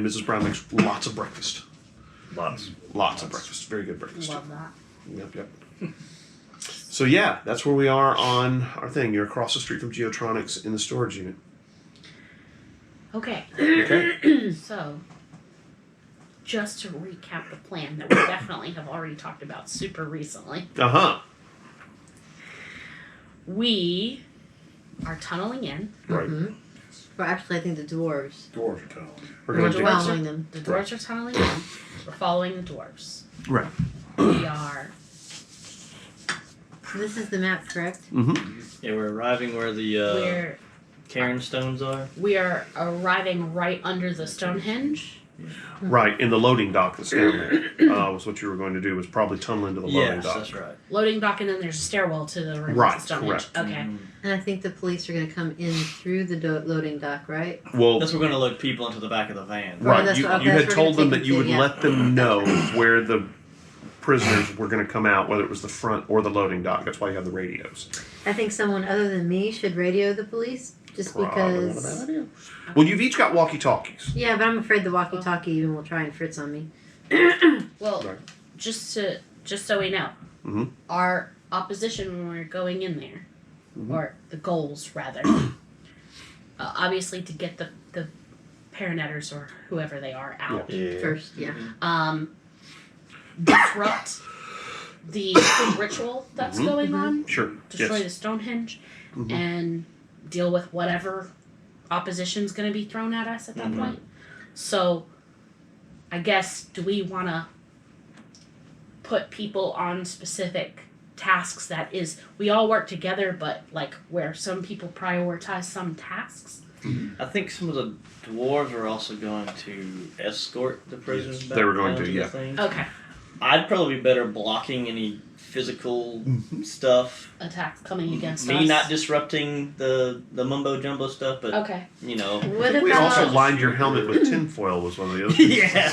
and Mrs. Brown makes lots of breakfast. Lots of breakfast. Very good breakfast. Love that. Yep. So yeah, that's where we are on our thing. You're across the street from Geotronix in the storage unit. Okay. Okay. So, just to recap the plan that we definitely have already talked about super recently. We are tunneling in. Right. Mm-hmm. Well, actually, I think the dwarves. Dwarves are tunneling. We're going We're following them. The dwarves are tunneling in. We're following the dwarves. Right. We are. This is the map, correct? Mm-hmm. Yeah, we're arriving where the cairn stones are. We are arriving right under the Stonehenge. Right, in the loading dock that's down there. Was what you were going to do was probably tunnel into the loading Yes, dock. that's right. Loading dock, and then there's a stairwell to the room Right, of Stonehenge. correct. Okay. And I think the police are going to come in through the loading dock, right? Well, That's we're going to load people into the back of the van. right. that's You, what- you that's had what told we're them gonna that you take would them to, let them know where the prisoners were going to come out, whether it was the front or the loading dock. That's why you have the radios. I think someone other than me should radio the police, just Probably not a because. bad idea. Well, you've each got walkie-talkies. Yeah, but I'm afraid the walkie-talkie even will try and fritz on me. Well, Right. just so we know, our opposition when we're going in there, or the goals rather, obviously to get the paranetters or whoever they are out. Yeah. First, yeah. Disrupt the ritual that's going on. Sure. Destroy Yes. the Stonehenge, and deal with whatever opposition's going to be thrown at us at that point. So, I guess, do we want to put people on specific tasks that is, we all work together, but like where some people prioritize some tasks? I think some of the dwarves are also going to escort the prisoners back. They were going down to, the yeah. thing. Okay. I'd probably be better blocking any physical stuff. Attacks coming against Me us. not disrupting the mumbo jumbo stuff, but Okay. you know. What We also about? lined your helmet with tinfoil was one of the other. Yeah.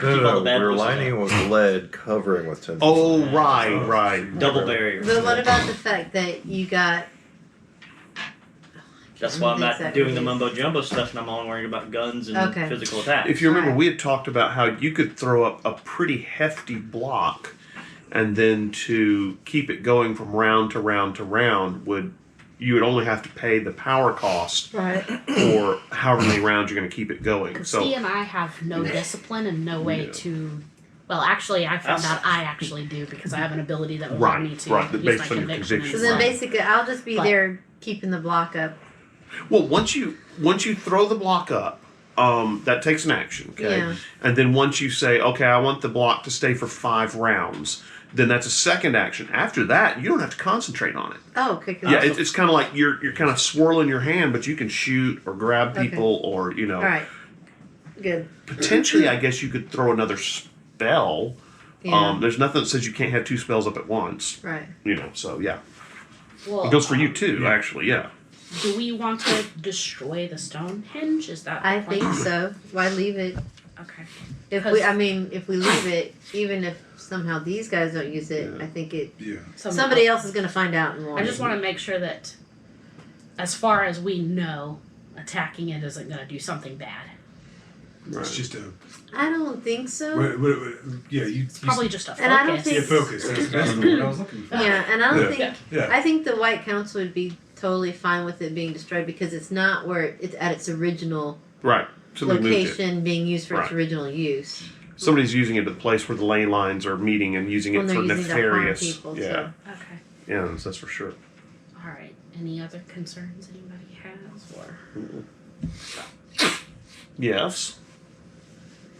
No, the bad we're ones lining with lead, covering with tin. Oh, right. Double barrier. But what about the fact that you got? That's why I'm not Exactly. doing the mumbo jumbo stuff, and I'm only worrying about guns and Okay. physical attacks. If you remember, Right. we had talked about how you could throw up a pretty hefty block, and then to keep it going from round to round to round, you would only have to pay the power cost Right. for however many rounds you're going to keep it going. Because So he and I have no discipline and no way to. Well, actually, I found out I actually do because I have an ability that will allow me to right, use based my on your conviction. conviction. So then Right. basically, I'll just be But- there keeping the block up. well, once you throw the block up, that takes an action, okay? Yeah. And then once you say, okay, I want the block to stay for 5 rounds, then that's a second action. After that, you don't have to concentrate on it. Oh, okay. Cool. Yeah, it's kind of like you're kind of swirling your hand, but you can shoot or grab Okay. people or, All right. Good. potentially, I guess you could throw another spell. Yeah. There's nothing that says you can't have 2 spells up at once, Right. so yeah. Well, It goes for you too, actually, yeah. do we want to destroy the Stonehenge? Is that? I the plan? think so. Why leave it? Okay. If we leave it, even if somehow these guys don't use it, I think it. Yeah. Somebody else is going to find out and want I it. just want to make sure that, as far as we know, attacking it isn't going to do something bad. It's just a. I don't think so. Yeah, you. It's probably just a focus. And I don't think- Yeah, focus. That's the word I was looking for. Yeah, and I don't Yeah. think. Yeah. I think the White Council would be totally fine with it being destroyed because it's not where it's at its original Right. Somebody moved it. location being used for its Right. original use. Somebody's using it at the place where the lane lines are meeting and using When it they're for using to harm nefarious. people, yeah. Okay. Yeah, that's for sure. All right. Any other concerns anybody has, or? Yes.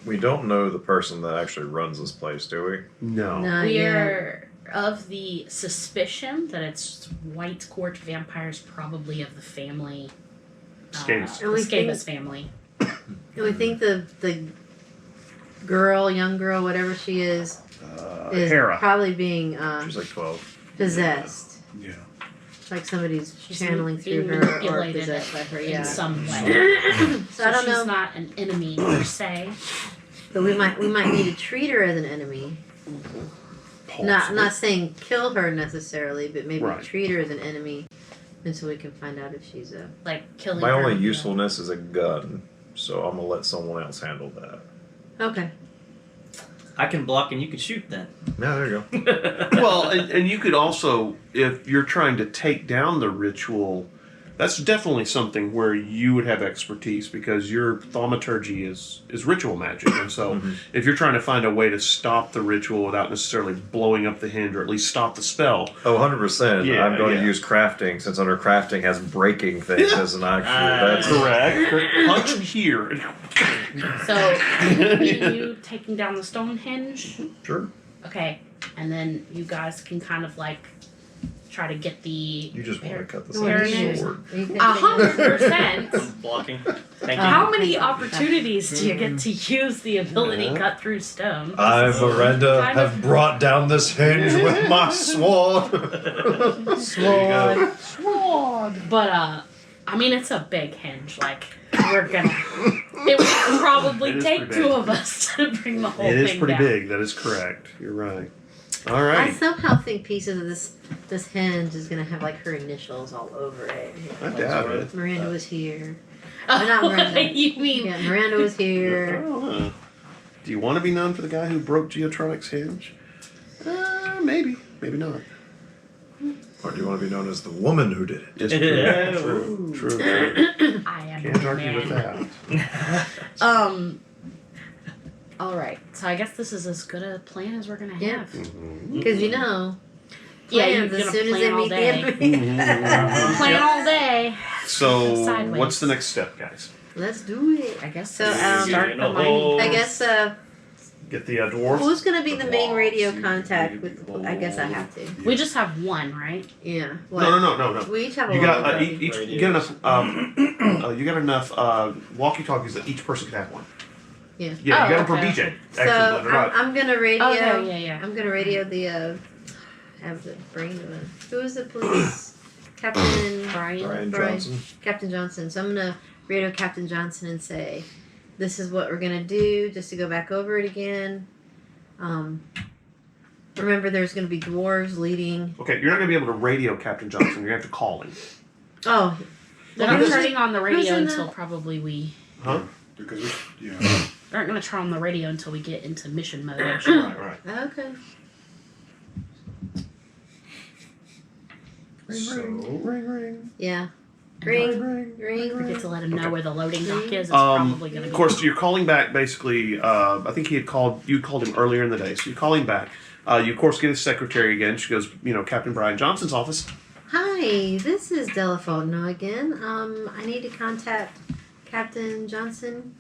We don't know the person that actually runs this place, do we? No. Not We yet. are of the suspicion that it's white court vampires, probably of the family. Scabas. And we The Scabas think- family. And we think the girl, young girl, whatever she is Hera. probably being She's like 12. possessed. Yeah. Like somebody's She's channeling through being her or manipulated possessed by her. in Yeah. some way. So I don't she's know, not an enemy per se. but we might need to treat her as an enemy. Not saying kill her necessarily, but maybe Right. treat her as an enemy until we can find out if she's a. Like killing My her. only usefulness is a gun. so I'm gonna let someone else handle that. Okay. I can block and you can shoot then. Yeah, there you go. Well, and you could also, if you're trying to take down the ritual, that's definitely something where you would have expertise because your thaumaturgy is ritual magic. And so if you're trying to find a way to stop the ritual without necessarily blowing up the hinge or at least stop the spell. Oh, 100%. Yeah, I'm going yeah. to use crafting since under crafting has breaking things as an action. That's Correct. Punch here. So, you taking down the Stonehenge? Sure. Okay, and then you guys can kind of like try to get the. You just want to cut this Pyramid. sword. 100%. Blocking. Thank you. How many opportunities do you get to use the ability cut through stone? I, Miranda, kind of- have brought down this hinge with my sword. But I mean, it's a big hinge. Like we're gonna. It would probably It is take pretty two big. of us to bring the whole It thing is pretty down. big. That is correct. You're right. All I right. somehow think pieces of this hinge is gonna have like her initials all over it. I doubt it. Miranda was here. Oh, not Miranda. you mean? Yeah, Miranda was I here. don't know. Do you want to be known for the guy who broke Geotronix hinge? Maybe. Maybe not. Or do you want to be known as the woman who did it? It's Yeah. true. True. I am Can't the argue with man. that. All right. So I guess this is as good a plan as we're gonna Yeah. have. Because you know, Yeah, you're plans as gonna soon as plan they all meet the day. enemy. Plan all day. So, Sideways. what's the next step, guys? Let's do it. I guess So, start in the a mining. hole. I guess Get the dwarf. who's gonna be the main Dwarves. radio contact with? I guess I have to. We just have one, right? Yeah. No. We each have a You little got bit. each. You got enough. You got enough walkie-talkies that each person can have one. Yeah. Yeah, you got them for okay, BJ. okay. So Actually, believe it or not. I'm gonna radio. Okay, yeah. I'm gonna radio the. Have the brain of it. Who is the police? Captain Brian. Brian Johnson. Captain Johnson. So I'm gonna radio Captain Johnson and say, "This is what we're gonna do." Just to go back over it again. Remember, there's gonna be dwarves leading. Okay, you're not going to be able to radio Captain Johnson. You're going to have to call him. Oh, They're not Who's turning on the who's radio in the- until probably we. Huh? Because we, yeah. They aren't gonna turn on the radio until we get into mission mode. Right. okay. Ring. Yeah. Ring. We get to let him know Okay. where the loading dock is. It's probably gonna be. Of course, you're calling back. Basically, I think he had called. You called him earlier in the day, so you call him back. You of course get his secretary again. She goes, Captain Brian Johnson's office. Hi, this is Delafono again. I need to contact Captain Johnson.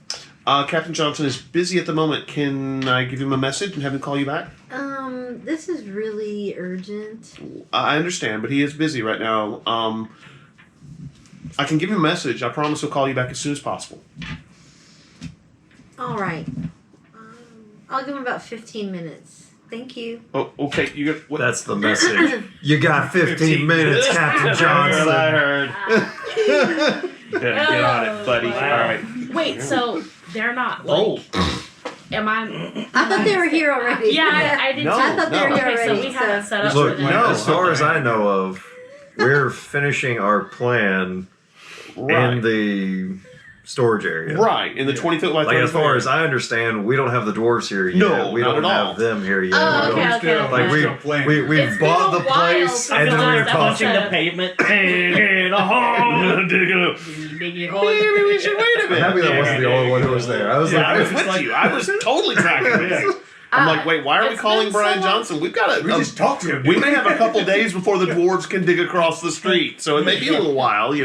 Captain Johnson is busy at the moment. Can I give him a message and have him call you back? This is really urgent. I understand, but he is busy right now. I can give him a message. I promise he'll call you back as soon as possible. All right. I'll give him about 15 minutes. Thank you. Oh, okay. You got what? That's the message. You got 15 minutes, Captain That's what I Johnson. heard. Get on it, buddy. Wow. All right. Wait, so they're not like? Oh. Am I? I thought they were here already. Yeah, I did No, too. I thought they were here Okay, so already. we have it set up Look, for them. no. as far as I know of, we're finishing our plan Right. in the storage area. Right. In the 20 foot by Like 30 as far foot. as I understand, we don't have the dwarves here yet. No, we not don't at have all. them here yet. Oh, We okay, don't- okay, Like okay. Still playing. we've It's been bought a the while place since and then I've we were done talking. that. Punching the pavement. In a hole. Dig it up. Dig your hole. Maybe we should wait a I'm minute. happy that wasn't the only one who was there. I was Yeah, I like, was with you. I was totally tracking this. I'm like, wait, why are we It's calling been so Brian long. Johnson? We've got to. We just talked to him. We may have a couple days before the dwarves can dig across the street, so it may be a little while, I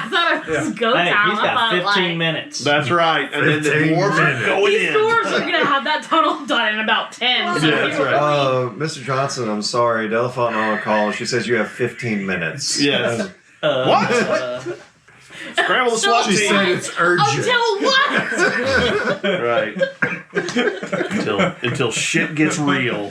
thought it was go Hey, time. he's I got thought 15 like, minutes. That's right. And then the 15 dwarves are minutes. going these in. doors are gonna have that tunnel done in about 10. Well, so yeah, that's you're right. really- Mr. Johnson, I'm sorry. Delafonte on a call. She says you have 15 minutes. Yes. What? Scramble the SWAT She team. said it's urgent. Until what? Right. Until shit gets real.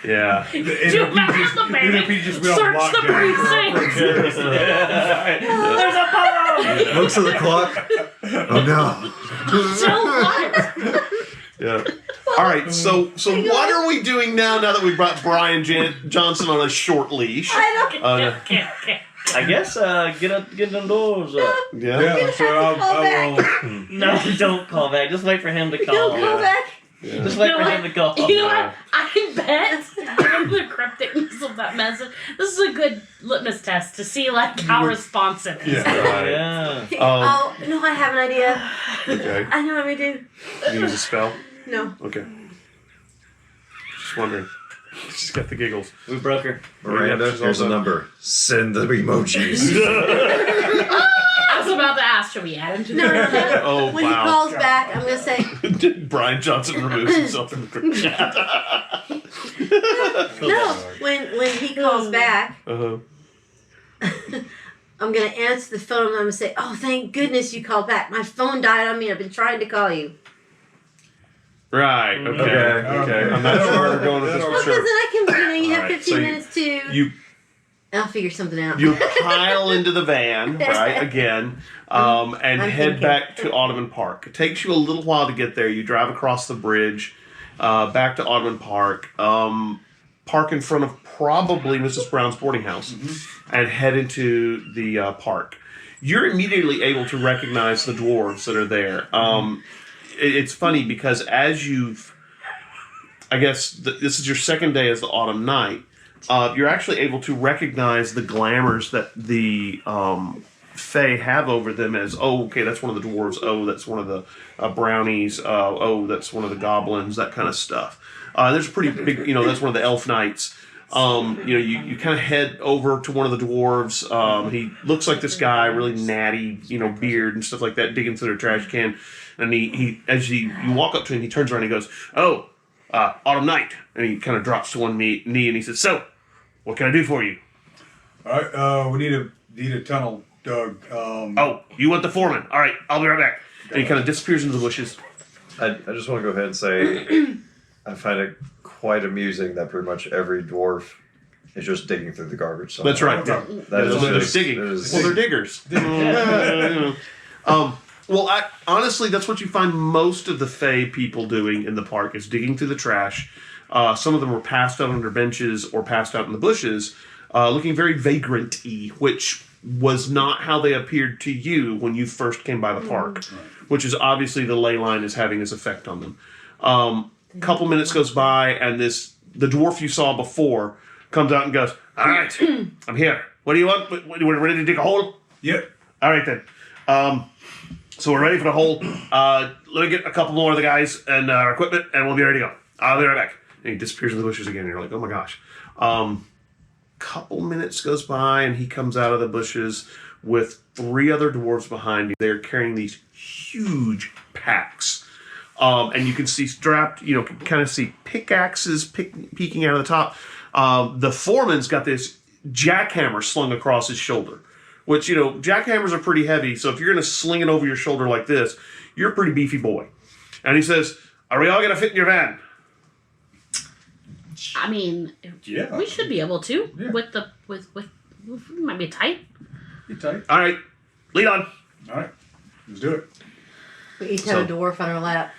Yeah. You have the NLP just went Search off the lockdown. precinct. There's a bomb. Looks at the clock. Oh no. Until what? Yeah. All right. So what are we doing now that we brought Brian Johnson on a short leash? No. I guess get them doors up. Yeah. Yeah, so call back. No, don't call back. Just wait for him to call. Don't call back. Yeah. Just wait You know for what? him to call. You know what? I bet, given the crypticness of that message, this is a good litmus test to see like how responsive. he is. Right. Yeah. Oh, no, I have an idea. Okay. I know what we do. You use a spell? No. Okay. Just wondering. She's got the giggles. We broke her. Miranda, Yeah, she's here's a also- number. Send the emojis. I was about to ask, should we add him to the No. Oh, When wow. he calls back, I'm gonna say, Brian Johnson removes himself from the group chat. no. When he calls back, Uh-huh. I'm gonna answer the phone and I'm gonna say, oh, thank goodness you called back. My phone died on me. I've been trying to call you. Right, okay, Okay. okay. I'm not sure where we're going with this, Well, but because then sure. I can, you have Alright, 15 so minutes to. You I'll figure something out. you pile into the van, right, again, and I'm head thinking. back to Ottoman Park. It takes you a little while to get there. You drive across the bridge, back to Ottoman Park, park in front of probably Mrs. Brown's boarding house, and head into the park. You're immediately able to recognize the dwarves that are there. It's funny because as you've, I guess this is your second day as the autumn night, you're actually able to recognize the glamours that the Fae have over them as, oh, okay, that's one of the dwarves, oh, that's one of the brownies, oh, that's one of the goblins, that kind of stuff. There's a pretty big, that's one of the elf knights. You kind of head over to one of the dwarves. He looks like this guy, really natty, beard and stuff like that, digging through their trash can. And he as you walk up to him, he turns around and he goes, "Oh, Autumn Night," and he kind of drops to one knee and he says, "So, what can I do for you?" All right, we need a tunnel dug. Oh, you want the foreman? All right, I'll be right back. And he kind of disappears into the bushes. I just want to go ahead and say I find it quite amusing that pretty much every dwarf is just digging through the garbage. Somewhere. That's right. Okay. That is They're just, digging. it is- Well, they're diggers. Well, honestly, that's what you find most of the Fae people doing in the park is digging through the trash. Some of them were passed out under benches or passed out in the bushes, looking very vagrant-y, which was not how they appeared to you when you first came by the park, which is obviously the ley line is having its effect on them. A couple minutes goes by, and the dwarf you saw before comes out and goes, "All right, I'm here. What do you want? We're ready to dig a hole? Yep. All right, then. So we're ready for the hole. Let me get a couple more of the guys and our equipment, and we'll be ready to go. I'll be right back." And he disappears in the bushes again, and you're like, oh my gosh. Couple minutes goes by, and he comes out of the bushes with 3 other dwarves behind him. They're carrying these huge packs. And you can see strapped, kind of see pickaxes peeking out of the top. The foreman's got this jackhammer slung across his shoulder, which, jackhammers are pretty heavy. So if you're going to sling it over your shoulder like this, you're a pretty beefy boy. And he says, "Are we all going to fit in your van?" I mean, Yeah. we should be able to Yeah. with might be tight. You tight. All right, lead on. All right. Let's do it. We each have a dwarf on our lap.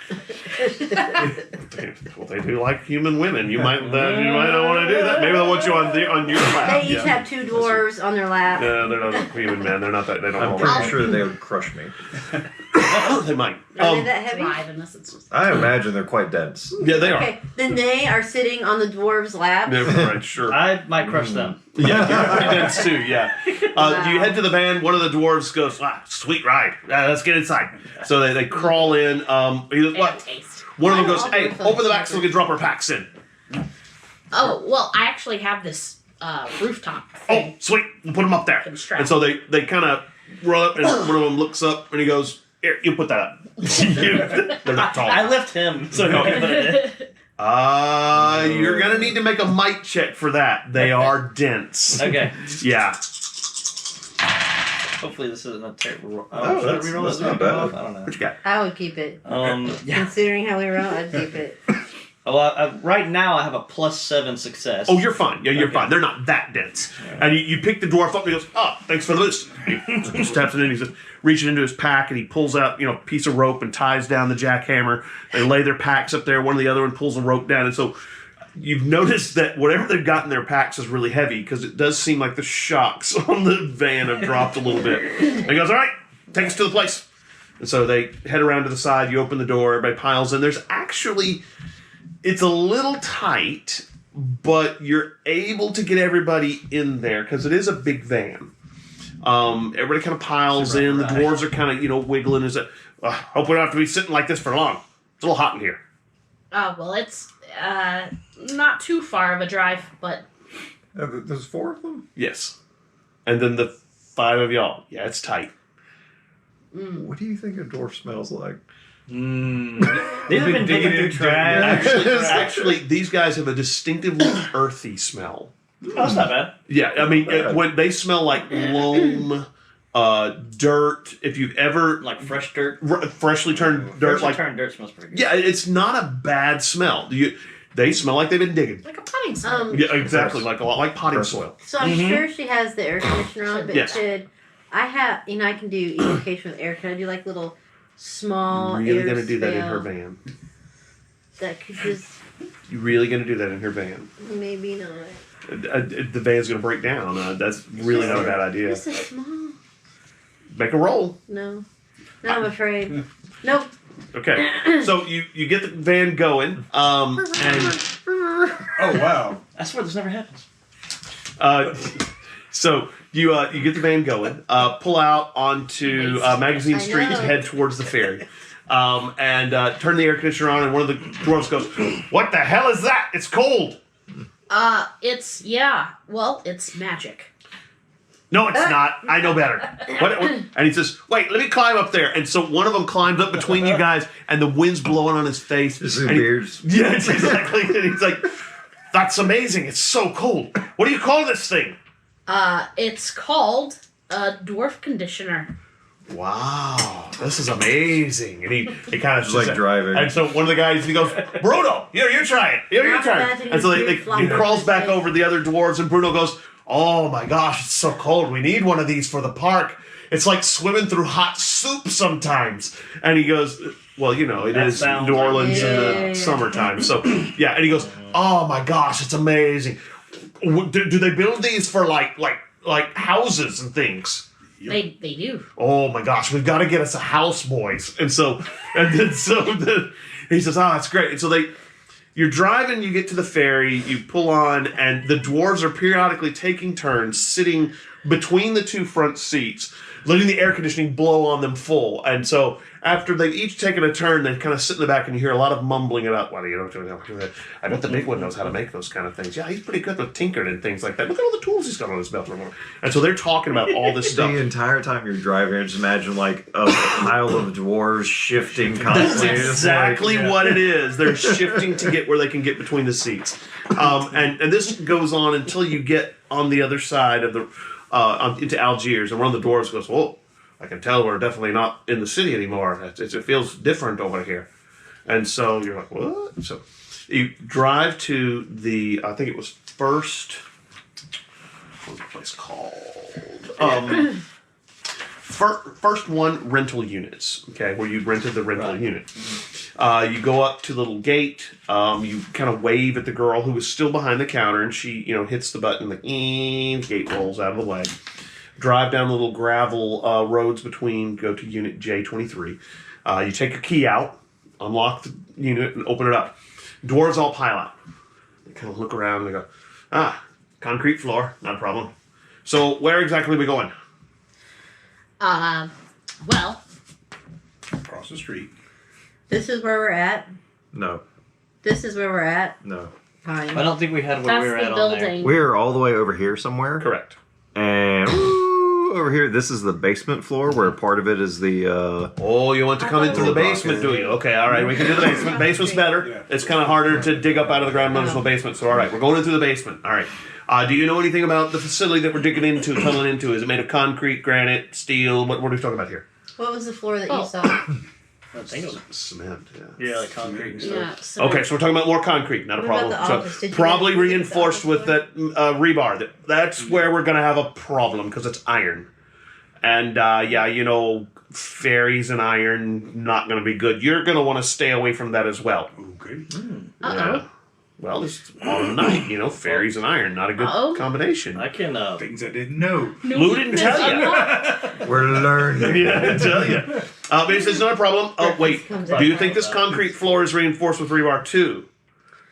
Well, they do like human women. You might not want to do that. Maybe they'll want you on your lap. They each have 2 dwarves on their lap. No, they're not human men. They're not that. They don't I'm roll. pretty sure that they would crush me. They might. Are they that heavy? Thrive in this. It's just, I imagine they're quite dense. Yeah, they are. Okay, then they are sitting on the dwarves' laps. Yeah, right, sure. I might crush them. Yeah, you're pretty dense too. Yeah. You head to the van. One of the dwarves goes, "Sweet ride. Let's get inside." So they crawl in. He goes, they "What?" have taste. One of them goes, I'll "Hey, do it. open the back so we can drop our packs in." Oh, well, I actually have this rooftop Oh, thing. sweet. We'll put them up there. Can strap. And so they kind of roll up, and one of them looks up, and he goes, "Here, you put that up." They're not tall. I lift him so he can put it in. You're gonna need to make a might check for that. They are dense. Okay. Yeah. Hopefully this isn't a terrible roll. Oh, Should I that's- reroll that's this? not bad. I don't know. What you got? I would keep it. Yeah. Considering how we roll, I'd keep it. Well, right now I have a +7 success. Oh, you're fine. Yeah, you're Okay. fine. They're not that dense. And you pick the dwarf up, and he goes, "Oh, thanks for the boost." He steps it in. He's just reaching into his pack, and he pulls out, a piece of rope and ties down the jackhammer. They lay their packs up there. One of the other one pulls the rope down, and so you've noticed that whatever they've got in their packs is really heavy because it does seem like the shocks on the van have dropped a little bit. And he goes, "All right, take us to the place." And so they head around to the side, you open the door, everybody piles in. There's actually, it's a little tight, but you're able to get everybody in there because it is a big van. Everybody kind of piles in. The dwarves are kind of, wiggling. Hope we don't have to be sitting like this for long. It's a little hot in here. Oh, well, it's not too far of a drive, but... There's 4 of them? Yes. And then the 5 of y'all. Yeah, it's tight. What do you think a dwarf smells like? They've been digging through trash. Actually, these guys have a distinctively earthy smell. Oh, that's not bad. Yeah, I mean, when they smell like loam, dirt. If you've ever Like fresh dirt. freshly turned dirt, Freshly turned dirt smells pretty good. yeah, it's not a bad smell. They smell like they've been digging. Like a potting soil. Yeah, exactly, like a lot like potting soil. So I'm sure she has the air conditioner on, but Yes. could I have? I can do evocation with air. Can I do like little small? Really air gonna do that in her spell van? That could just You really gonna do that in her van? maybe not. The van's gonna break down. That's really not a bad idea. This is small. Make a roll. No, I'm afraid. Nope. Okay, so you get the van going, and Oh wow. I swear this never happens. so you get the van going, pull out onto Magazine I Street, know. and head towards the ferry, and turn the air conditioner on. And one of the dwarves goes, "What the hell is that? It's cold." It's magic. No, it's not. I know better. What? And he says, "Wait, let me climb up there." And so one of them climbs up between you guys, and the wind's blowing on his face. This is and he- weird. Yeah, it's exactly. And he's like, "That's amazing. It's so cold. What do you call this thing?" It's called a dwarf conditioner. Wow, this is amazing. And he kind of It's like driving. And so one of the guys, he goes, "Bruno, you try it. You I'm try it." imagining And so you he flying crawls over back his face. over the other dwarves, and Bruno goes, "Oh my gosh, it's so cold. We need one of these for the park. It's like swimming through hot soup sometimes." And he goes, "Well, it That is sounds New Orleans in Yeah. the summertime." So, yeah, and he goes, "Oh my gosh, it's amazing. Do they build these for like houses and things?" They do. "Oh my gosh, we've got to get us a house, boys." And then he says, "Oh, that's great." And so you're driving, you get to the ferry, you pull on, and the dwarves are periodically taking turns sitting between the 2 front seats, letting the air conditioning blow on them full. And so after they've each taken a turn, they kind of sit in the back, and you hear a lot of mumbling about, "Well, I bet the big one knows how to make those kind of things. Yeah, he's pretty good with tinkering and things like that. Look at all the tools he's got on his belt." And so they're talking about all this stuff. The entire time you're driving, I just imagine like a pile of dwarves shifting That's constantly. It's exactly like, what it is. They're shifting to get where they can get between the seats, and this goes on until you get on the other side of the into Algiers, and one of the dwarves goes, "Whoa, I can tell we're definitely not in the city anymore. It feels different over here." And so you're like, "What?" So you drive to the, I think it was what was the place called? First one, rental units, okay, where you rented the rental unit. You go up to the little gate, you kind of wave at the girl who was still behind the counter, and she, hits the button, the gate rolls out of the way. Drive down the little gravel roads go to unit J23. You take your key out, unlock the unit, and open it up. Dwarves all pile out. They kind of look around and they go, concrete floor, not a problem. So where exactly are we going? Well, Across the street. This is where we're at. no, This is where we're at. no. Fine. I don't think we had where that's we were the at on there. building. We're all the way over here somewhere. Correct. And over here, this is the basement floor where part of it is the. Oh, you want to come in through the basement, do you? Okay, all right, we can do the basement. Basement's better. Yeah. It's kind of harder to dig up out of the ground when there's no basement. So, all right, we're going in through the basement. All right. Do you know anything about the facility that we're digging into, tunneling into? Is it made of concrete, granite, steel? What are we talking about here? What was the floor that Oh. you saw? I think it was, Cement, yeah. yeah, like concrete and stuff. Yeah. So Okay, so we're talking about more concrete, not a What about problem. the office? So Did you probably get- reinforced the with office that rebar. That's where we're going to have a problem because it's iron. And fairies and iron, not going to be good. You're going to want to stay away from that as well. Okay. Uh-oh. Well, it's on night, fairies and iron, not a good Uh-oh. combination. I can. Things I didn't know. Lou didn't tell you. We're learning. Yeah, I tell you. But he says, not a problem. Oh, wait. Do you think this concrete floor is reinforced with rebar too?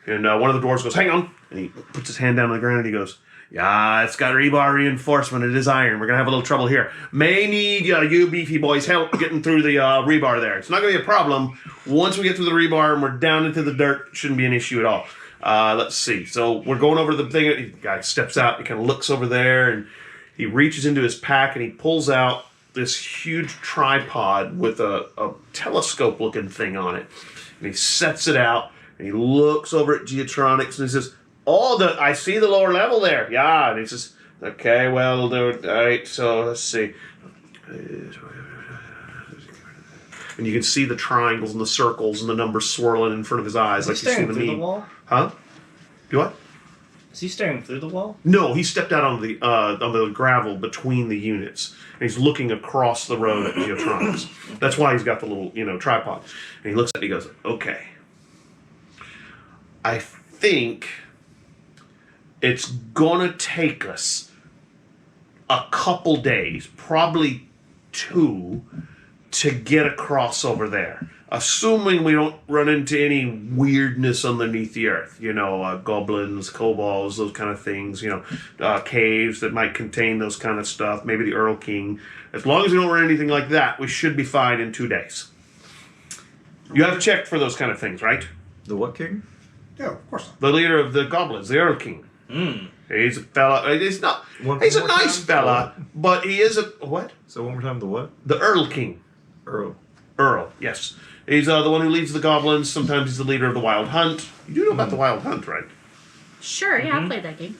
And one of the dwarves goes, hang on. And he puts his hand down on the ground and he goes, yeah, it's got rebar reinforcement. It is iron. We're going to have a little trouble here. May need you beefy boys help getting through the rebar there. It's not going to be a problem. Once we get through the rebar and we're down into the dirt, it shouldn't be an issue at all. Let's see. So we're going over to the thing. The guy steps out. He kind of looks over there and he reaches into his pack and he pulls out this huge tripod with a telescope-looking thing on it. And he sets it out and he looks over at Geotronix and he says, I see the lower level there. Yeah. And he says, okay, well, all right, so let's see. And you can see the triangles and the circles and the numbers swirling in front of his eyes, like you see staring the through the meme. wall? Huh? Do what? Is he staring through the wall? No, he stepped out on the gravel between the units, and he's looking across the road at Geotronix. That's why he's got the little tripod. And he looks at it. He goes, "Okay, I think it's gonna take us a couple days, probably 2, to get across over there. Assuming we don't run into any weirdness underneath the earth, goblins, kobolds, those kind of things, caves that might contain those kind of stuff, maybe the Earl King. As long as we don't run anything like that, we should be fine in 2 days. You have checked for those kind of things, right? The what king? Yeah, of course not. The leader of the goblins, the Earl King. He's a fella. He's not. He's a nice fella, but he is a what? So one more time, the what? The Earl King. Earl, yes. He's the one who leads the goblins. Sometimes he's the leader of the Wild Hunt. You do know about the Wild Hunt, right? Sure, yeah, I played that game.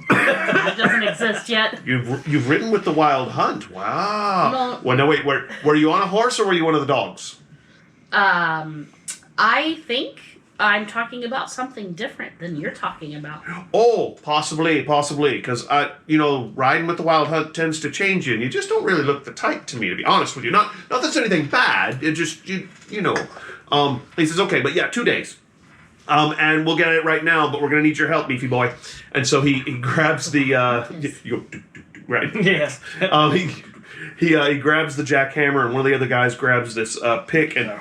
It doesn't exist yet. You've ridden with the Wild Hunt. Wow. No. Well, no, wait. Were you on a horse or were you one of the dogs? I think I'm talking about something different than you're talking about. Oh, possibly, because riding with the Wild Hunt tends to change you, and you just don't really look the type to me, to be honest with you. Not that there's anything bad. It just He says, okay, but yeah, 2 days. And we'll get it right now, but we're gonna need your help, beefy boy. And so he grabs the you go right. Yes. He grabs the jackhammer, and one of the other guys grabs this pick and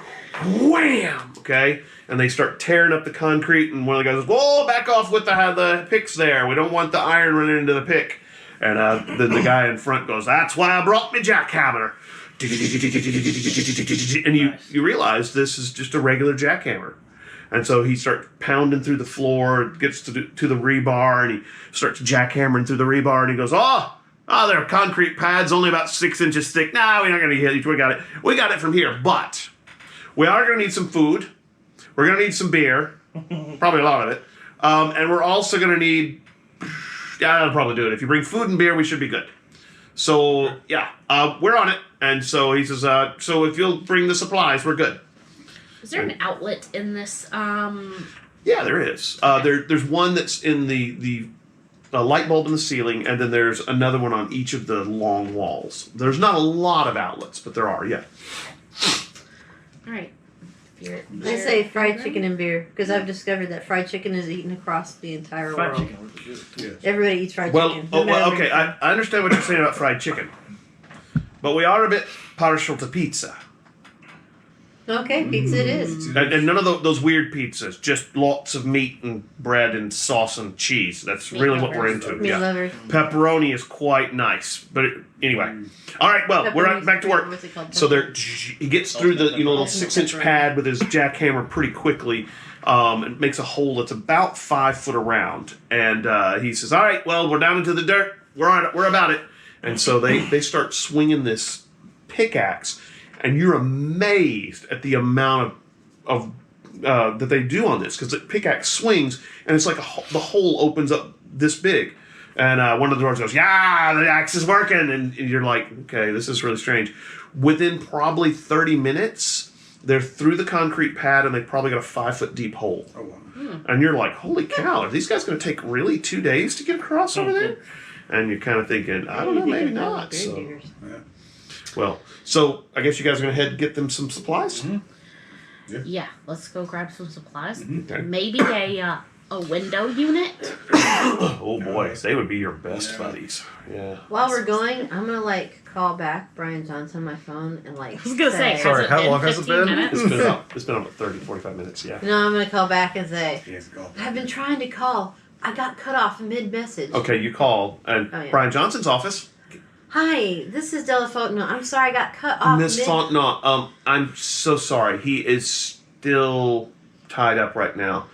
wham. Okay. And they start tearing up the concrete, and one of the guys goes, whoa, back off with the picks there. We don't want the iron running into the pick. And then the guy in front goes, that's why I brought me jackhammer. And you realize this is just a regular jackhammer. And so he starts pounding through the floor, gets to the rebar, and he starts jackhammering through the rebar, and he goes, they're concrete pads, only about 6 inches thick. No, we're not going to hit you. We got it from here. But we are going to need some food. We're going to need some beer, probably a lot of it. And we're also going to need, I'll probably do it. If you bring food and beer, we should be good. So, yeah, we're on it. And so he says, so if you'll bring the supplies, we're good. Is there an outlet in this? Yeah, there is. There's one that's in the light bulb in the ceiling, and then there's another one on each of the long walls. There's not a lot of outlets, but there are, yeah. All right. I say fried chicken and beer, because I've discovered that fried chicken is eaten across the entire Fried world. chicken would be good. Yes. Everybody eats fried Well, chicken. okay, I understand what you're saying about fried chicken. But we are a bit partial to pizza. Okay, pizza it is. And none of those weird pizzas, just lots of meat and bread and sauce and cheese. That's Meat really what we're lovers. into. Meat Yeah. lovers. Pepperoni is quite nice. But anyway. All right, well, we're Pepperoni's back to work. what's it called? So he gets through the little 6-inch pad with his jackhammer pretty quickly. And makes a hole that's about 5 foot around. And he says, all right, well, we're down into the dirt. We're about it. And so they start swinging this pickaxe. And you're amazed at the amount of that they do on this, because the pickaxe swings and it's like the hole opens up this big. And one of the dwarves goes, yeah, the axe is working. And you're like, okay, this is really strange. Within probably 30 minutes, they're through the concrete pad and they probably got a 5 foot deep hole. Oh, wow. And you're like, holy cow, are these guys going to take really 2 days to get across over there? And you're kind of thinking, I don't know, maybe not. So. Yeah. Well, so I guess you guys are going to head and get them some supplies? Yeah, let's go grab some supplies. Okay. Maybe a a window unit. Oh boy, they would be your best buddies. Yeah. While we're going, I'm gonna like call back Brian Johnson on my phone and like. I was gonna say, Sorry, has it how been long has it 15 been? minutes? It's been about 30, 45 minutes, yeah. No, I'm gonna call back and say, He has a golf. I've been trying to call. I got cut off mid-message. Okay, you call, and Oh, yeah. Brian Johnson's office. Hi, this is Della Fontenot. I'm sorry I got cut off. Miss Fontenot, I'm so sorry. He is still tied up right now.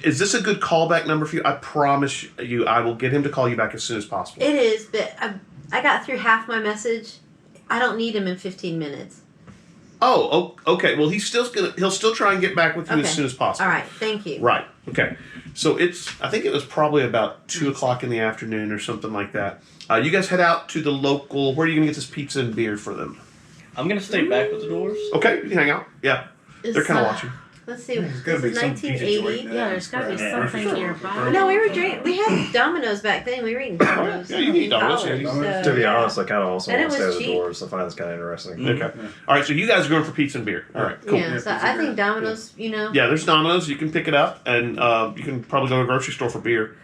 Is this a good callback number for you? I promise you, I will get him to call you back as soon as possible. It is, but I got through half my message. I don't need him in 15 minutes. Oh, okay. Well, he'll still try and get back with you Okay. as soon as possible. All right, thank you. Right. Okay. So I think it was probably about 2:00 in the afternoon or something like that. You guys head out to the local. Where are you gonna get this pizza and beer for them? I'm gonna stay back with the dwarves. Okay, you can hang out. Yeah, they're kind of watching. Let's see. There's This gotta be is some pizza 1980. joint. Yeah, there's gotta be something nearby. No, we were drinking. We had Domino's back then. We were eating Domino's. Yeah, you can eat in Domino's, college, yeah, Domino's. so, To be yeah. honest, I kind of also And want it to stay was with the cheap. doors. I find this kind of interesting. Okay. All right. So you guys are going for pizza and beer. All right. Cool. Yeah, so I think Domino's, you know. Yeah, there's Domino's. You can pick it up, and you can probably go to a grocery store for beer.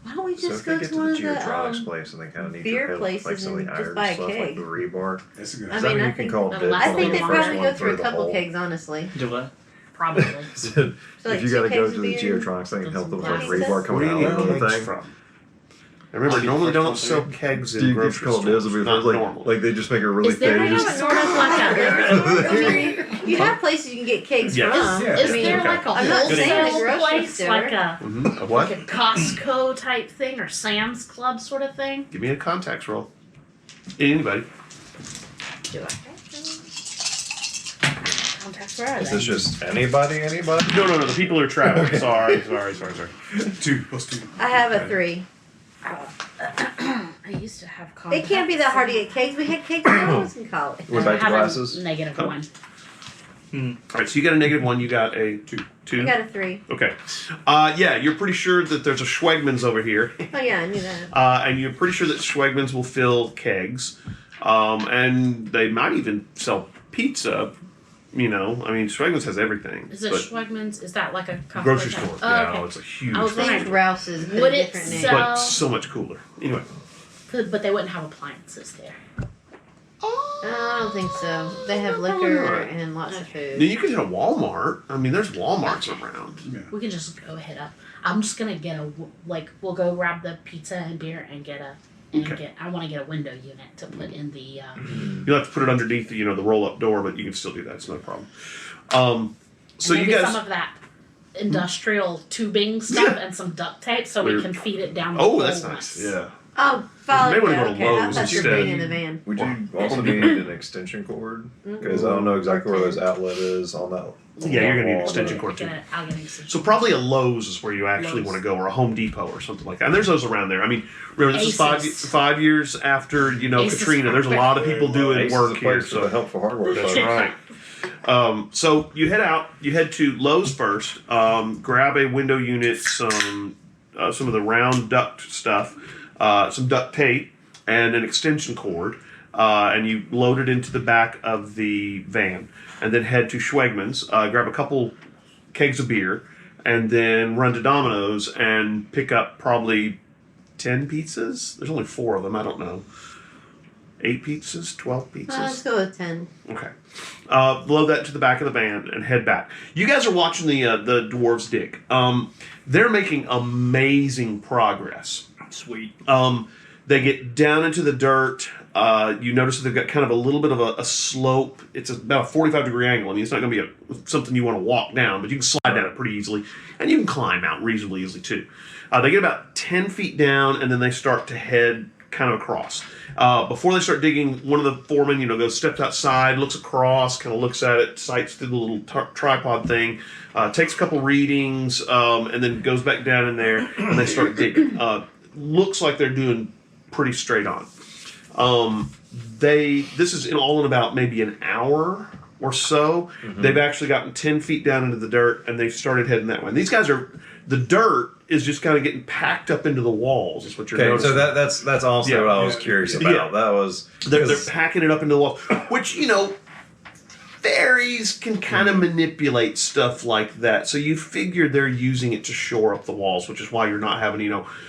Why don't we So just if go they get to to one the of the Geotronix place and they kind of need beer your help, like places some of and the just iron buy a stuff, like keg? the rebar. That's a good I Does mean, that mean I you can think call that'll dibs last I on think the they longer. first probably one go through a the couple hole? kegs, honestly. Do what? Probably. Said, like if you two got to go kegs to of the beer? Geotronix thing and help them with like Glasses? rebar coming Where do you out get of the kegs thing. from? And remember, I'll be normally the don't first sell one kegs Do in you grocery just call it stores. dibs? Or Not like, normal. like they just make it really Is there thin. You like just a sort of like a? You have places you can get kegs Yes. from. Yeah. Is I mean, there Okay. like a I'm not saying the wholesale grocery place, store. like a A what? like a Costco type thing or Sam's Club sort of thing? Give me a contacts roll. Anybody? Do I? Contacts, where are Is they? this just anybody? Anybody? No. The people who are traveling. Okay. Sorry. 2 plus 2. I have a 3. I used to have contacts. It can't be that hard to get kegs. We had kegs when I was in college. We're I back to have a glasses. negative Oh. one. All right. So you got a -1. You got a two. I got a 3. Okay. Yeah, you're pretty sure that there's a Schwegmans over here. Oh yeah, I knew that. And you're pretty sure that Schwegmans will fill kegs. And they might even sell pizza. You know, I mean, Schwegmans has everything. Is it but Schwegmans? Is that like a Costco grocery type? store. Oh, Yeah, okay. it's a huge I was grocery Name's wondering- store. Rouse's, but Would a it different sell- name. But so much cooler. Anyway. But they wouldn't have appliances there. I don't think so. They have liquor and lots of Then food. you could hit a Walmart. I mean, there's Walmarts around. We can just go hit up. I'm just gonna get we'll go grab the pizza and beer and get a. And Okay. I want to get a window unit to put in the. You'll have to put it underneath the, the roll-up door, but you can still do that. It's no problem. So and you maybe guys. some of that industrial tubing stuff and some duct tape so we Weird. can feed it down. The Oh, that's hole nice. once. Yeah. Oh, follow Maybe we yeah, go to okay. I Lowe's thought you were instead. putting in the van. Would you also need an extension cord? Because I don't know exactly where those outlet is on that. Yeah, you're gonna need an wall. extension cord too. I'll get an extension. So probably a Lowe's is where you actually Lowe's. want to go, or a Home Depot or something like that. And there's those around there. I mean, remember this is Aces. 5 years after Aces Katrina. There's a lot of people doing Ace is work a here, place so to help for hardware. that's stuff. right. So you head out. You head to Lowe's first. Grab a window unit, some of the round duct stuff, some duct tape, and an extension cord. And you load it into the back of the van, and then head to Schwegmans. Grab a couple kegs of beer, and then run to Domino's and pick up probably 10 pizzas. There's only 4 of them. I don't know. 8 pizzas, 12 pizzas. Let's go with 10. Okay. Load that to the back of the van and head back. You guys are watching the dwarves dig. They're making amazing progress. Sweet. They get down into the dirt. You notice that they've got kind of a little bit of a slope. It's about a 45-degree angle. I mean, it's not going to be something you want to walk down, but you can slide down it pretty easily. And you can climb out reasonably easily, too. They get about 10 feet down, and then they start to head kind of across. Before they start digging, one of the foremen, goes, steps outside, looks across, kind of looks at it, sights through the little tripod thing, takes a couple readings, and then goes back down in there, and they start digging. Looks like they're doing pretty straight on. This is all in about maybe an hour or so. Mm-hmm. They've actually gotten 10 feet down into the dirt, and they've started heading that way. And these guys the dirt is just kind of getting packed up into the walls, is what you're noticing. So that's honestly what I was curious about. Yeah. That was... They're packing it up into the walls, which, fairies can kind of manipulate stuff like that. So you figure they're using it to shore up the walls, which is why you're not having,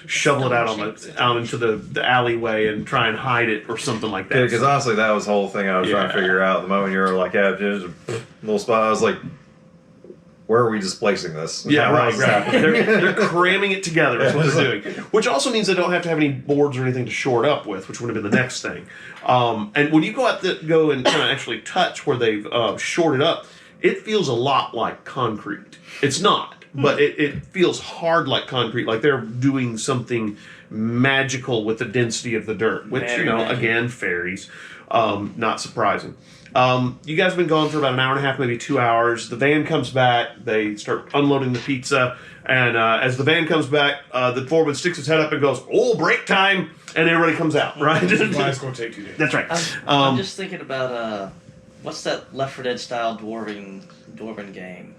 shovel it out into the alleyway and try and hide it or something like that. Because honestly, that was the whole thing I was trying to figure out. The moment you were like, yeah, there's a little spot, I was like, where are we displacing this? Yeah, How right. is this happening? They're cramming it together is what they're doing. Which also means they don't have to have any boards or anything to shore it up with, which would have been the next thing. And when you go and kind of actually touch where they've shored it up, it feels a lot like concrete. It's not, but it feels hard like concrete, like they're doing something magical with the density of the dirt, which, again, fairies. Not surprising. You guys have been gone for about an hour and a half, maybe 2 hours. The van comes back. They start unloading the pizza. And as the van comes back, the foreman sticks his head up and goes, "Oh, break time!" And everybody comes out, right? It's going to take 2 days. That's right. I'm just thinking about what's that Left 4 Dead style dwarven game?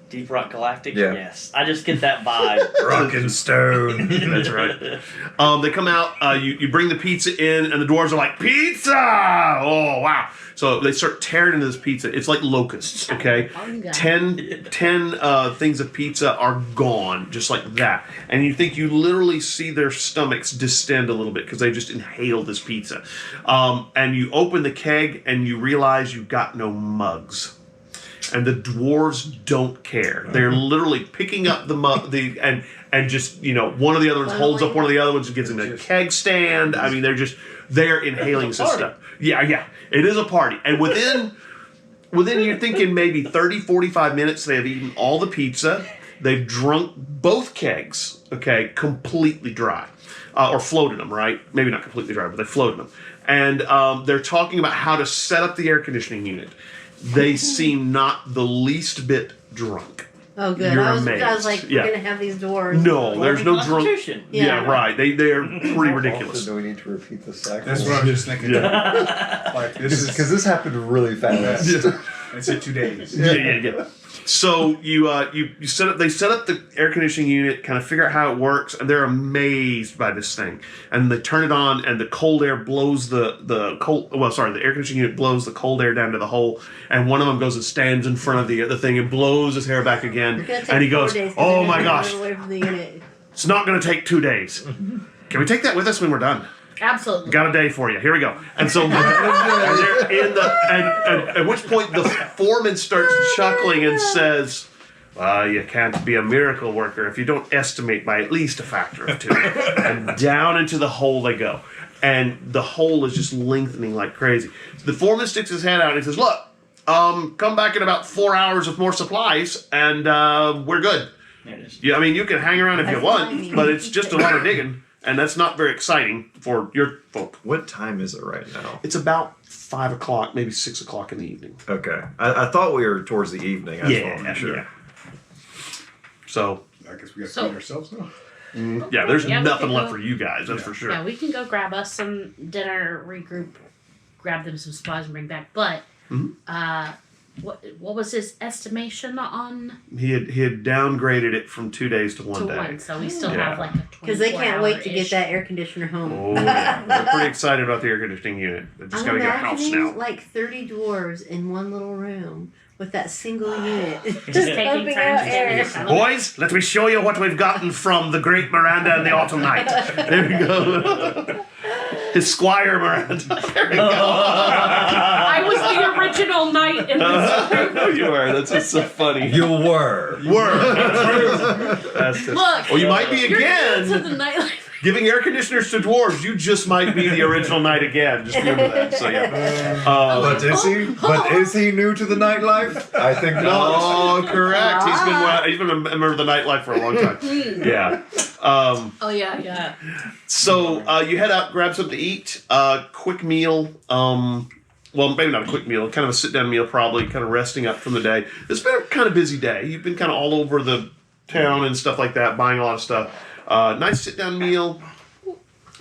Deep Rock Galactic? Yeah. Yes. I just get that vibe. Rock and stone. That's right. They come out, you bring the pizza in, and the dwarves are like, "Pizza!" Oh, wow. So they start tearing into this pizza. It's like locusts, okay? 10 things of pizza are gone, just like that. And you think you literally see their stomachs distend a little bit because they just inhaled this pizza. And you open the keg, and you realize you've got no mugs. And the dwarves don't care. They're literally picking up the mug, and just, one of the other ones holds up one of the other ones and gives them a keg stand. I mean, they're inhaling this stuff. Yeah. It is a party. And within you're thinking maybe 30, 45 minutes, they have eaten all the pizza. They've drunk both kegs, okay, completely dry. Or floated them, right? Maybe not completely dry, but they floated them. And they're talking about how to set up the air conditioning unit. They seem not the least bit drunk. Oh, good. You're I was amazed. like, we're going to have these dwarves. No, there's no drunk. Constitution. Yeah, right. They're pretty ridiculous. Do we need to repeat the sack? That's what I'm just thinking. Like, Because this happened really fast. It's in 2 days. Yeah. So you set up. They set up the air conditioning unit, kind of figure out how it works, and they're amazed by this thing. And they turn it on, and the cold air blows the air conditioning unit blows the cold air down to the hole. And one of them goes and stands in front of the thing and blows his hair back again. And he goes, "Oh my gosh, away from the unit. it's not going to take 2 days. Can we take that with us when we're done? Absolutely. Got a day for you. Here we go." And so, and they're in and at which point the foreman starts chuckling and says, "You can't be a miracle worker if you don't estimate by at least a factor of 2." And down into the hole they go. And the hole is just lengthening like crazy. So the foreman sticks his head out and he says, "Look, come back in about 4 hours with more supplies and we're good. There it is. Yeah, I mean, you can hang around if you want, but it's just a lot of digging. And that's not very exciting for your folk." What time is it right now? It's about 5 o'clock, maybe 6 o'clock in the evening. Okay. I thought we were towards the evening. I just wanted to be sure. Yeah. So, I guess we got to So- feed ourselves now. yeah, there's Yeah, we nothing can left go- for you guys, that's for sure. Yeah, we can go grab us some dinner, regroup, grab them some supplies, and bring back. But what was his estimation on He had downgraded it from 2 days to 1 to day. one? So we still Yeah. have like a Because they can't wait to get 24-hour-ish. that air conditioner home. Oh, yeah. They're pretty excited about the air conditioning unit. They just got I'm to get a house imagining now. like 30 dwarves in one little room with that single unit. Just taking pumping turns out doing air. it. Boys, let me show you what we've gotten from the great Miranda and the Autumn Night. There we go. His Squire Miranda. There we go. I was the original knight in this group. You are. That's so funny. You were. That's just, Look, well, you might be you're again new to the nightlife. giving air conditioners to dwarves. You just might be the original knight again. Just remember that. So yeah. But is he? But is he new to the nightlife? I think not. Oh, correct. He's been a member of the nightlife for a long time. Yeah. Oh yeah. So you head out, grab something to eat. Quick meal. Well, maybe not a quick meal. Kind of a sit-down meal, probably. Kind of resting up from the day. It's been a kind of busy day. You've been kind of all over the town and stuff like that, buying a lot of stuff. Nice sit-down meal.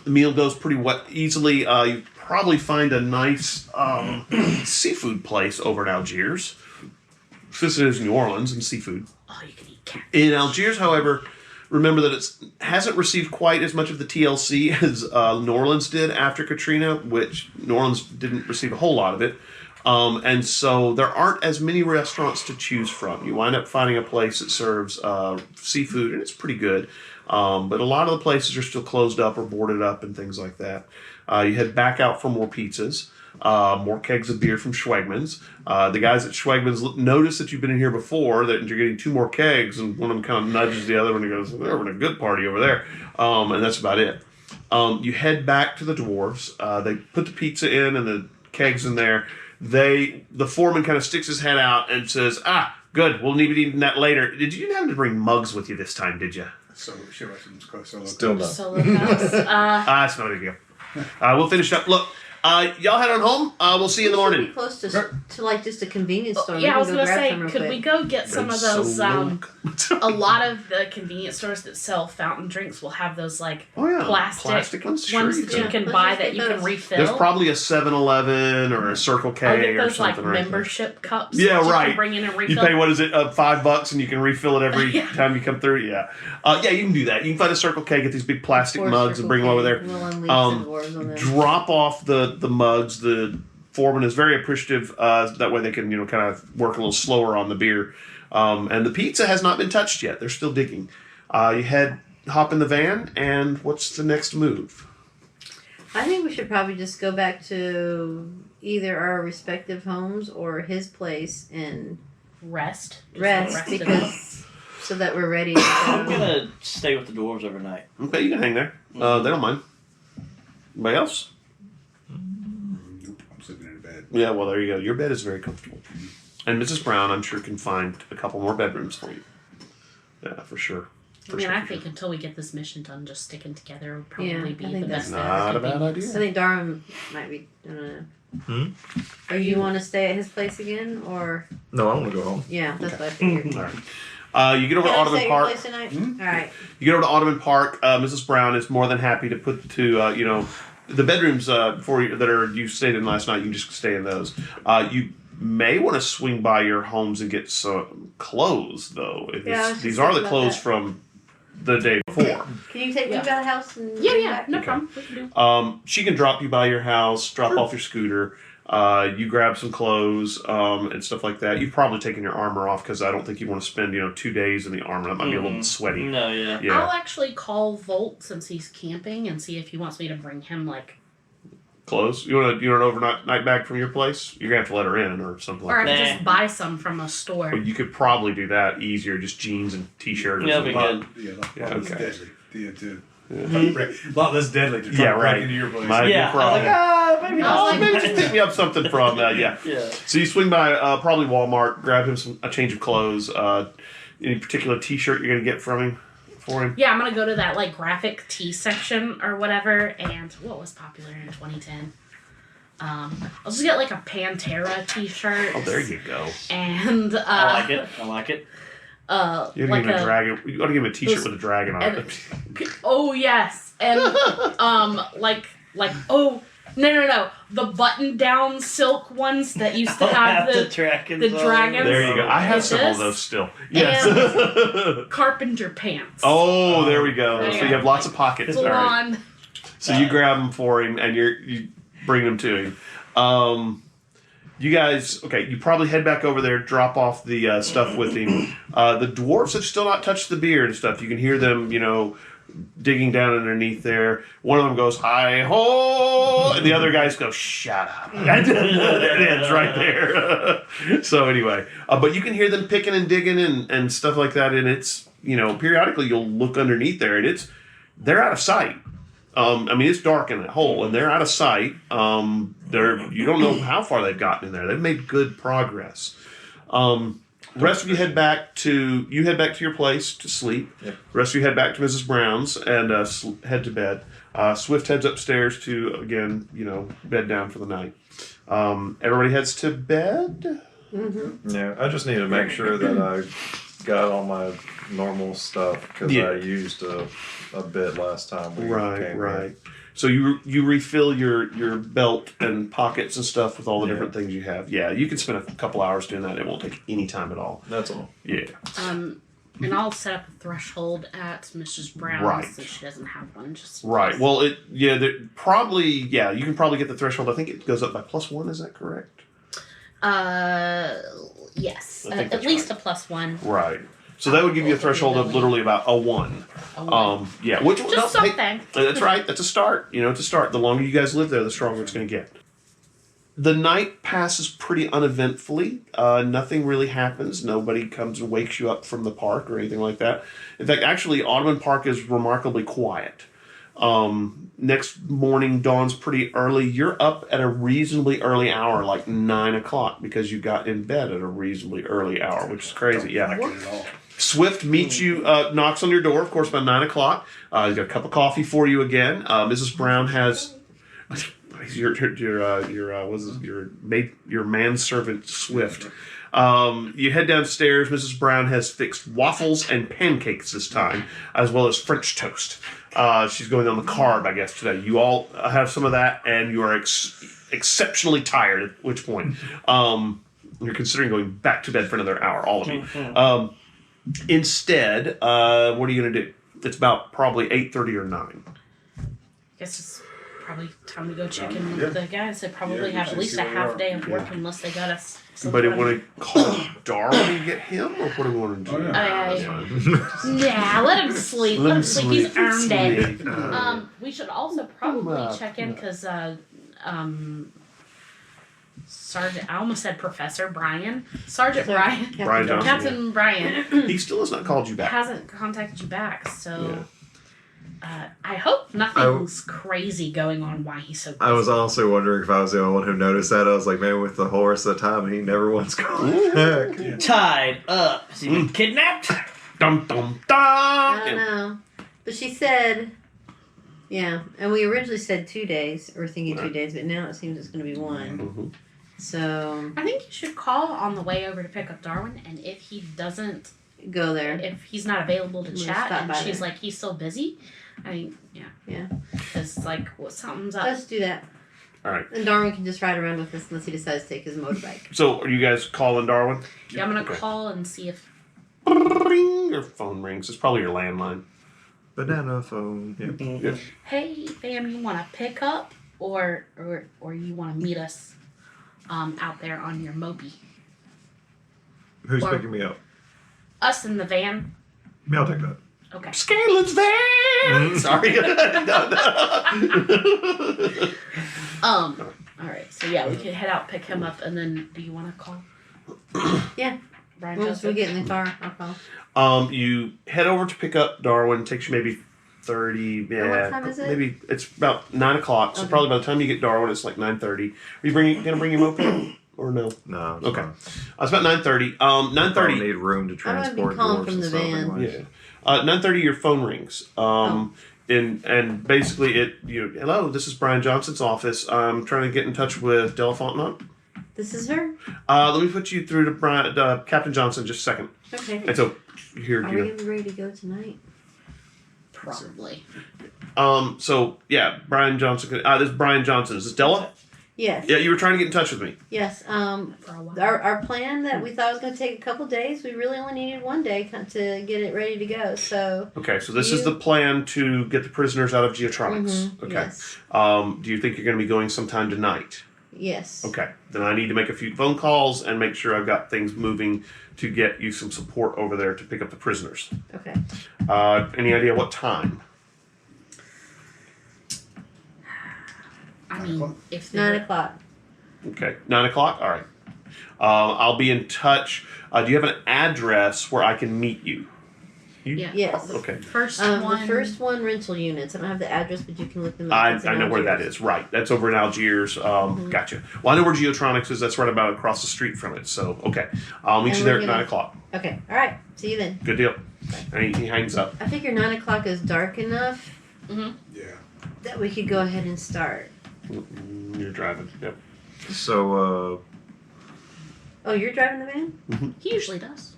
The meal goes pretty easily. You probably find a nice seafood place over in Algiers. Since it is New Orleans and seafood. Oh, you can eat cat. In Algiers, however, remember that it hasn't received quite as much of the TLC as New Orleans did after Katrina, which New Orleans didn't receive a whole lot of it. And so there aren't as many restaurants to choose from. You wind up finding a place that serves seafood, and it's pretty good. But a lot of the places are still closed up or boarded up and things like that. You head back out for more pizzas, more kegs of beer from Schwegmann's. The guys at Schwegmann's notice that you've been in here before, that you're getting 2 more kegs, and one of them kind of nudges the other one and goes, "We're having a good party over there." And that's about it. You head back to the dwarves. They put the pizza in and the kegs in there. The foreman kind of sticks his head out and says, good, we'll need to be eating that later. Did you have to bring mugs with you this time, did you? So sure, solo. Still no. Solo cups. It's not a big deal. We'll finish up. Look, y'all head on home. We'll see you in the morning. Pretty close to like just a convenience store. Yeah, I was going gonna to say, some real could quick. we go get some of those? Solo. A lot of the convenience stores that sell fountain drinks will have those like Oh, yeah. plastic ones. Sure, ones that you can. can Let's buy just that get you can those. refill. There's probably a 7-Eleven or a Circle K I'll get or those like something right there. membership cups. Yeah, that you right. Can bring in and You refill. pay, what is it, $5 and you can refill it every Yeah. time you come through? Yeah. Yeah, you can do that. You can find a Circle K, get these big plastic Or mugs and bring them over there. We'll unleash the dwarves on them. Drop off the mugs. The foreman is very appreciative. That way they can, kind of work a little slower on the beer. And the pizza has not been touched yet. They're still digging. You hop in the van, and what's the next move? I think we should probably just go back to either our respective homes or his place and rest. Just rest rest it up. because so that we're ready. I'm gonna stay with the dwarves overnight. Okay, you can hang there. They don't mind. Anybody else? Nope, I'm sleeping in a bed. Yeah, well, there you go. Your bed is very comfortable. And Mrs. Brown, I'm sure, can find a couple more bedrooms for you. Yeah, for sure. I mean, I think until we get this mission done, just sticking together would probably Yeah, be I think the that's best. not a bad convenience. I think Darwin might be. I don't know. Or you want to stay at his place again, or No, I want to go home. yeah, that's what I figured. All right. You get over to Can I Ottoman stay at your Park. place tonight? All right. You get over to Ottoman Park. Mrs. Brown is more than happy to put the bedrooms for you that you stayed in last night. You can just stay in those. You may want to swing by your homes and get some clothes, though. Yeah, I was These just are the thinking about clothes that. from the day before. Can you take me Yeah. to the house and Yeah, bring yeah, back? no Okay. problem. We can do. She can drop you by your house, drop off your scooter. You grab some clothes and stuff like that. You've probably taken your armor off because I don't think you want to spend 2 days in the armor. That might be a little sweaty. No, yeah. Yeah. I'll actually call Volt since he's camping and see if he wants me to bring him like, Clothes. You want an overnight night bag from your place? You're gonna have to let her in or something or I like that. can Nah. just buy some from a store. Well, you could probably do that easier, just jeans and t-shirt. Or Yeah, something. be good. Yeah, Yeah, lot less okay. deadly. To Yeah. a lot less deadly to try Yeah, to break right. into your place. Might be a Yeah, I was problem. like, maybe I was not. like, Maybe just pick me up something from yeah. Yeah. So you swing by probably Walmart, grab him a change of clothes. Any particular t-shirt you're gonna get from him for him? Yeah, I'm gonna go to that like graphic tee section or whatever. And what was popular in 2010? I'll just get like a Pantera T-shirt. Oh, there you go. And I like it. I like it. You like ought to give him a dragon. You ought to give him a t-shirt with a dragon on it. Oh yes, and like oh no, the button-down silk ones that used to have the the dragons. the dragons. There you go. I have Like several of this? those still. Yes. carpenter pants. Oh, there we go. There So you you go. have lots of pockets. All right. Blonde. So you grab them for him, and you bring them to him. You guys, okay? You probably head back over there, drop off the stuff with him. The dwarves have still not touched the beer and stuff. You can hear them, digging down underneath there. One of them goes hi ho, and the other guys go shut up. And it ends right there. So anyway, but you can hear them picking and digging and stuff like that. And it's periodically you'll look underneath there, and they're out of sight. It's dark in that hole, and they're out of sight. You don't know how far they've gotten in there. They've made good progress. Rest of you head back to your place to sleep. Yep. Rest of you head back to Mrs. Brown's and head to bed. Swift heads upstairs to again, bed down for the night. Everybody heads to bed. Yeah, I just need to make sure that I got all my normal stuff because Yeah. I used a bit last time we came Right. here. So you refill your belt and pockets and stuff with all the Yeah. different things you have. Yeah, you can spend a couple hours doing that. It won't take any time at all. That's all. Yeah. And I'll set up a threshold at Mrs. Brown's Right. since she doesn't have one. Just Right. Well, you can probably get the threshold. I think it goes up by +1. Is that correct? Yes, I think at that's least right. a +1. Right. So that would give you a threshold of literally about a 1. A 1. Yeah. Which Just no, hey, something. that's right. That's a start. It's a start. The longer you guys live there, the stronger it's going to get. The night passes pretty uneventfully. Nothing really happens. Nobody comes and wakes you up from the park or anything like that. In fact, actually, Audubon Park is remarkably quiet. Next morning dawns pretty early. You're up at a reasonably early hour, like 9 o'clock, because you got in bed at a reasonably early hour, which is crazy. Yeah. Like it at all. Swift meets you, knocks on your door, of course, about 9 o'clock. He's got a cup of coffee for you again. Mrs. Brown has your manservant Swift. You head downstairs. Mrs. Brown has fixed waffles and pancakes this time, as well as French toast. She's going on the carb, I guess, today. You all have some of that, and you are exceptionally tired, at which point you're considering going back to bed for another hour, all of you. Instead, what are you going to do? It's about probably 8:30 or 9. Guess it's probably time to go check in with the guys. They probably have at least a half day of work unless they got us. Anybody want to call Darwin and get him, or what do we want to do? Oh, yeah. Yeah, let him sleep. Let him sleep. He's earned it. Sleep. We should also probably check in because Sergeant. I almost said Professor Brian. Sergeant Brian. Brian Johnson. Captain Brian He still has not called you back. hasn't contacted you back, so. I hope nothing's crazy going on why he's so busy. I was also wondering if I was the only one who noticed that. I was like, man, with the horse at the time, he never once called back. Tied up. Has he been kidnapped? Dum dum I don't dum. know. But she said, yeah, and we originally said 2 days, or thinking 2 days, but now it seems it's going to be 1. Mhm. So I think you should call on the way over to pick up Darwin, and if he doesn't, go there. if he's not available to We'll chat, stop and by she's there. like, he's so busy, I mean, yeah. Yeah. Because, like, something's up. Let's do that. All right. And Darwin can just ride around with us unless he decides to take his motorbike. So, are you guys calling Darwin? Yeah, I'm going to Okay. call and see if. Ring, your phone rings. It's probably your landline. Banana phone. Yeah. Hey, fam, you want to pick up, or you want to meet us out there on your mopey? Who's Or- picking me up? Us in the van? Yeah, I'll take that. Okay. Scalen's van. Sorry. All right. So yeah, we could head out, pick him up, and then do you want to call? Yeah. Brian Once we Joseph? get in the car, I'll call. You head over to pick up Darwin. Takes you maybe 30. Yeah, what time is it? Maybe it's about 9 o'clock. So Okay. probably by the time you get Darwin, it's like 9:30. Are you gonna bring your moped or no? No. it's Okay. fine. It's about 9:30. I don't 9:30. need room to I would be transport calling dwarves from and the stuff van. anyways. Yeah. 9:30. Your phone rings. And basically hello, this is Brian Johnson's office. I'm trying to get in touch with Della Fontenot. This is her? Let me put you through to Captain Johnson just a second. Okay. And so here, Are we going to be ready to go tonight? Probably. So yeah, Brian Johnson. This is Brian Johnson. Is this Della? Yes. Yeah, you were trying to get in touch with me. Yes. For a while. Our plan that we thought was going to take a couple days, we really only needed 1 day to get it ready to go. So. Okay, so this is the plan to get the prisoners out of Geotronix. Okay. Yes. Do you think you're going to be going sometime tonight? Yes. Okay. Then I need to make a few phone calls and make sure I've got things moving to get you some support over there to pick up the prisoners. Okay. Any idea what time? I mean, if 9 they're o'clock. Okay, 9 o'clock. All right. I'll be in touch. Do you have an address where I can meet you? Yeah. Yes. Okay. First The one. first one, rental units. I don't have the address, but you can look them up. I It's in know where that Algiers. is. Right. That's over in Algiers. Gotcha. Well, I know where Geotronix is. That's right about across the street from it. So, okay. I'll meet And you there we're at gonna- 9 o'clock. Okay. All right. See you then. Good deal. And he hangs up. I figure 9 o'clock is dark enough Mm-hmm. Yeah. that we could go ahead and start. You're driving. Yep. So, Oh, you're driving the van? He usually does.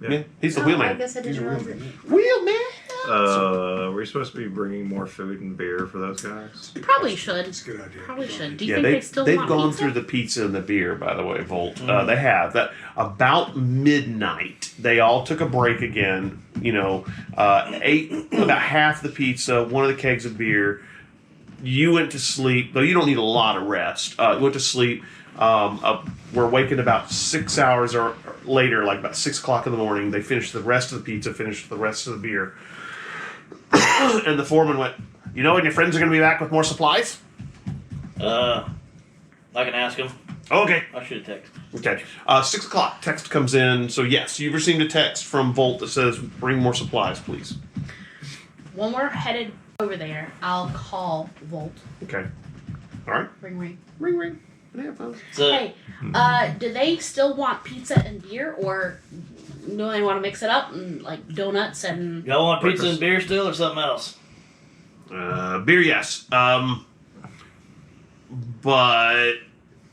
Yeah. He's the Oh, I wheelman. guess I didn't realize it. Wheelman! we're supposed to be bringing more food and beer for those guys. Probably should. It's a good idea. Probably should. Do you Yeah, think they still they've want gone pizza? through the pizza and the beer, by the way, Volt. They have. That about midnight, they all took a break again. Ate about half the pizza, one of the kegs of beer. You went to sleep, though you don't need a lot of rest. Went to sleep. We're waking about 6 hours or later, like about 6 o'clock in the morning. They finished the rest of the pizza, finished the rest of the beer. And the foreman went, "You know when your friends are going to be back with more supplies?" I can ask him. Okay. I should text. Okay. 6 o'clock, text comes in. So, yes, you've received a text from Volt that says, "Bring more supplies, please." When we're headed over there, I'll call Volt. Okay. All right. Ring, ring. Ring, ring. Yeah, phone. So, Hey, do they still want pizza and beer, or do they want to mix it up and like donuts and? y'all want pizza Breakfast. and beer still, or something else? Beer, yes. But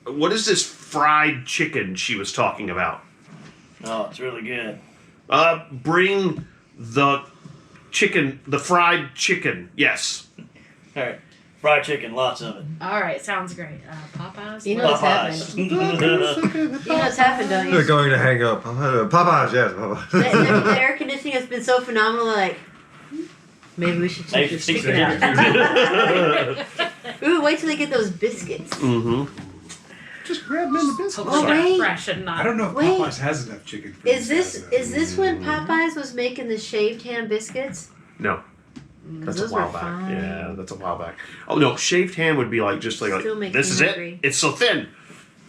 what is this fried chicken she was talking about? Oh, it's really good. Bring the chicken, the fried chicken. Yes. All right, fried chicken, lots of it. All right, sounds great. Popeyes. You know what's happened. Popeyes. You know what's happened, don't They're you? going to hang up. Popeyes, yes, Popeyes. The air conditioning has been so phenomenal. Like, maybe we should check Maybe this fix chicken it. out. Ooh, wait till they get those biscuits. Mm-hmm. Just grab them in the biscuits. Oh, wait. Fresh and not. I don't know if Wait. Popeyes has enough chicken. For Is these this guys, though. when Popeyes was making the shaved ham biscuits? No. That's Those a while were back. fine. Yeah, that's a while back. Oh no, shaved ham would be like just like Still makes this me is hungry. it. It's so thin.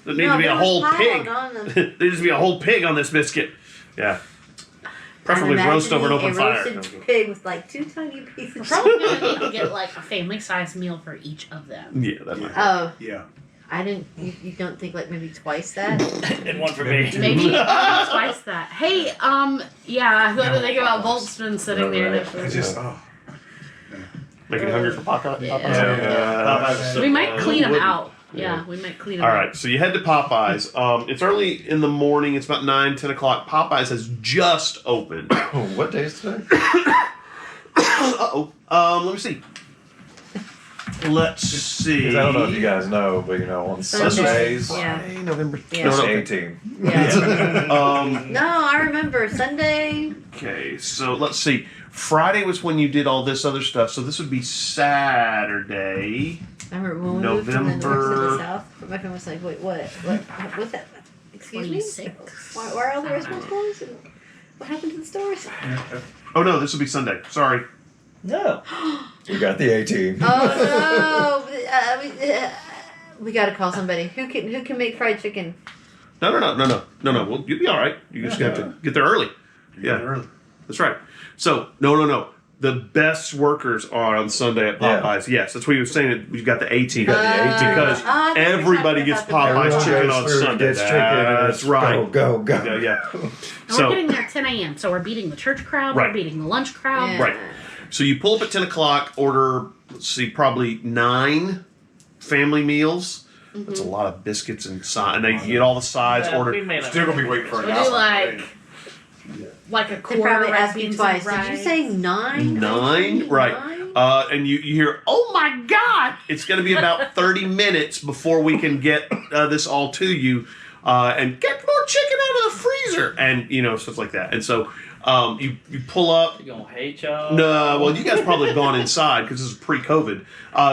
There needs No, to be there a was whole piled pig. on them. There needs to be a whole pig on this biscuit. Yeah. Preferably I'm roast over an open imagining fire. a roasted pig with like 2 tiny pieces. We're probably gonna get like a family-sized meal for each of them. Yeah, that might. Oh, Yeah. I didn't. You don't think like maybe twice that? And one for me. Maybe twice that. Hey, yeah, who do think about Volt's been sitting there? I just Making you hungry for Popeye? Yeah. Popeyes. We might clean them wouldn't. out. Yeah, we might clean them All out. right, so you head to Popeyes. It's early in the morning. It's about 9, 10 o'clock. Popeyes has just opened. What day is today? Uh-oh. Let me see. Let's see. Because I don't know if you guys know, but on Sundays, Sundays, yeah. Friday, November. Yeah. No, it's no, okay. 18. Yeah. Um, No, I remember Sunday. okay, so let's see. Friday was when you did all this other stuff, so this would be Saturday. I remember when we moved from the north to November. the south. My friend was like, "Wait, what? What's that? Excuse me? 26. Why are all the restaurants closed? And what happened to the stores?" Oh no, this will be Sunday. Sorry. No. We got the 18. Oh no! We got to call somebody who can make fried chicken. No. Well, you'll be all right. You just have to get there early. Yeah. early. That's right. So no. The best workers are on Sunday at Popeyes. Yes, that's what he was saying. That we've got the 18 got the 18. because I think we're everybody talking gets about the Popeyes burgers. chicken on Everyone goes through, Sunday. gets chicken, and That's it's right. Go. Yeah. And So we're getting there at 10 a.m., so we're beating the church crowd, Right. we're beating the lunch crowd. Yeah. Right. So you pull up at 10 o'clock, order, let's see, probably 9 family meals. That's a lot of biscuits and sides. And they get all the sides Yeah, we ordered. may not- Still gonna be waiting for We an do hour. like a They quarter probably red ask you beans twice. and Did you rice. say 9? 9? Right. 9? And you hear, oh my God! It's going to be about 30 minutes before we can get this all to you. And get more chicken out of the freezer! And, stuff like that. And so you pull up. You gonna hate y'all? No, well, you guys probably have gone inside because this is pre-COVID.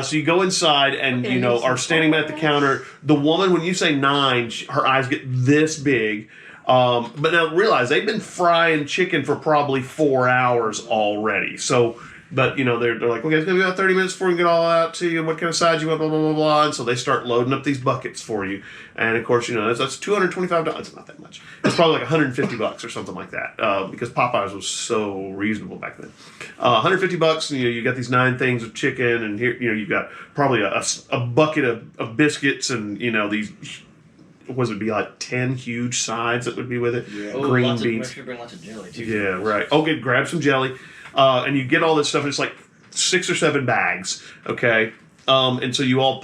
So you go inside and, Okay, there's are some standing at the counter. The woman, when you say 9, her eyes get this big. But now realize they've been frying chicken for probably 4 hours already. So, but they're like, okay, it's gonna be about 30 minutes before we can get all out to you. And what kind of sides you want, blah blah blah blah. And so they start loading up these buckets for you. And of course, that's $225. It's not that much. It's probably like $150 or something like that. Because Popeyes was so reasonable back then. $150. And, you got these 9 things of chicken, and here you got probably a bucket of biscuits, and these. Was it be like 10 huge sides that would be with it? Yeah. Oh, Green lots beans. Make sure you bring lots of jelly too. Yeah, right. Okay, grab some jelly. And you get all this stuff. It's like 6 or 7 bags. Okay. And so you all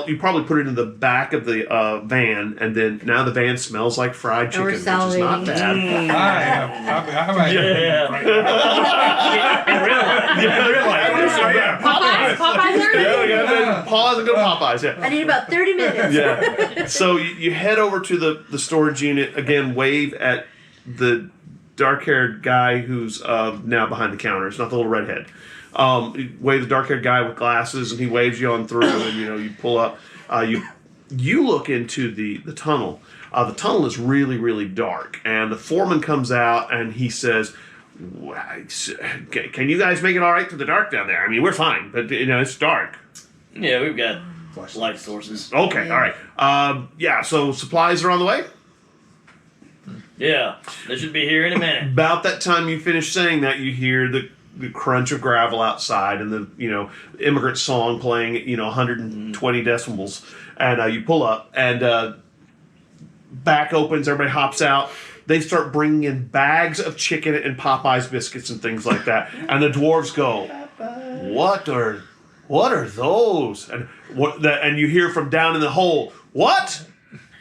you probably put it in the back of the van, and then now the van smells like fried And chicken, we're which is not salivating. bad. I might Yeah. right now. Popeyes are Yeah, we gotta pause and go to Popeyes. Yeah. I need about 30 minutes. Yeah. So you head over to the storage unit again. Wave at the dark-haired guy who's now behind the counter. It's not the little redhead. You wave the dark-haired guy with glasses, and he waves you on through, and you pull up. You you look into the tunnel. The tunnel is really, really dark, and the foreman comes out and he says, "Can you guys make it all right through the dark down there? I mean, we're fine, but it's dark." Yeah, we've got light sources. Okay, all right. Yeah, so supplies are on the way. Yeah, they should be here in a minute. About that time you finish saying that, you hear the crunch of gravel outside and the immigrant song playing at 120 decibels, and you pull up and back opens, everybody hops out. They start bringing in bags of chicken and Popeye's biscuits and things like that, and the dwarves go, what are those? And and you hear from down in the hole, what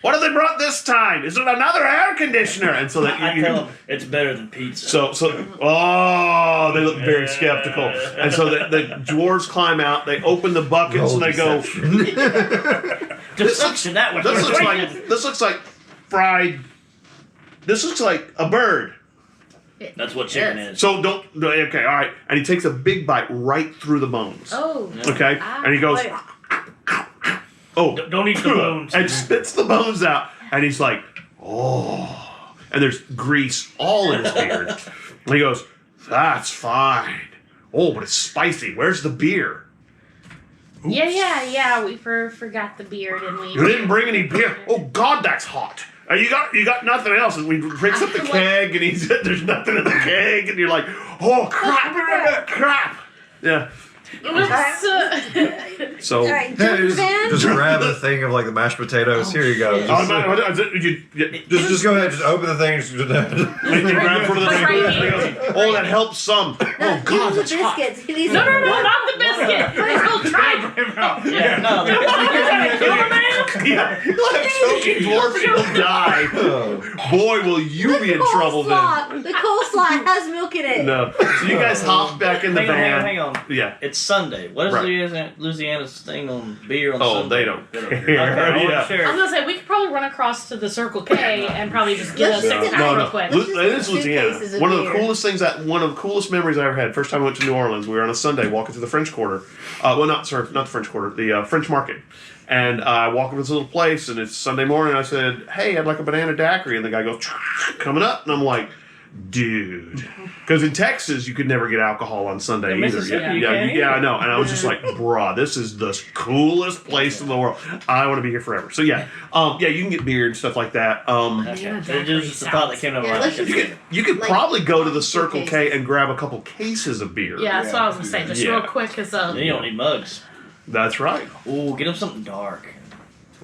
have they brought this time? Is it another air conditioner? And so that I tell them it's better than pizza. So they look very skeptical. And so the dwarves climb out, they open the buckets, and they go, Just suction that way. this looks like fried, this looks like a bird. That's what chicken is. So okay, all right. And he takes a big bite right through the bones. Oh. Okay? And he goes, Don't eat the bones. and spits the bones out. And he's like, oh. And there's grease all in his beard. And he goes, that's fine. Oh, but it's spicy. Where's the beer? Oops. Yeah. We forgot the beer, didn't we? You didn't bring any beer. Oh God, that's hot. You got nothing else. And we brings up the keg, and there's nothing in the keg, and you're like, oh crap. Yeah. So All right, jump van. just grab a thing of the mashed potatoes. Here you go. Just go ahead. Just open the things. you grab one of the things. Oh, that helps some. Oh God, Give that's him the hot. biscuits. He needs No, them. not the biscuit. We'll try. Yeah, no. Yeah, you'll have choking dwarfs. You'll die. Oh. Boy, will you be in trouble then. The coleslaw has milk in it. No. So you guys hop back in the van. Hang on. Yeah. It's Sunday. What is Right. Louisiana's thing on beer on Oh, Sunday? they don't They care. Okay, I wasn't Yeah. sure. I'm gonna say we could probably run across to the Circle K and probably just get us Let's six just packs get- real quick. Let's just It get is 2 Louisiana. cases of One of the beer. coolest things one of the coolest memories I ever had. First time I went to New Orleans, we were on a Sunday walking through the French Quarter. Not the French Quarter, the French Market. And I walk up to this little place, and it's Sunday morning. And I said, "Hey, I'd like a banana daiquiri." And the guy goes, "Coming up." And I'm like, "Dude," because in Texas you could never get alcohol on Sunday In either. Mississippi, Yeah, you yeah, can't yeah, I know. And I was just like, "Bruh, this is the coolest place in the world. I want to be here forever." So yeah, you can get beer and stuff like that. Okay. Yeah, It was just the thought that came to Yeah, mind. let's just You could Like, probably go to the 2 Circle K cases. and grab a couple cases of beer. Yeah, that's what I was gonna say. Just Yeah. real quick, cause Then you don't need mugs. That's right. Ooh, get them something dark.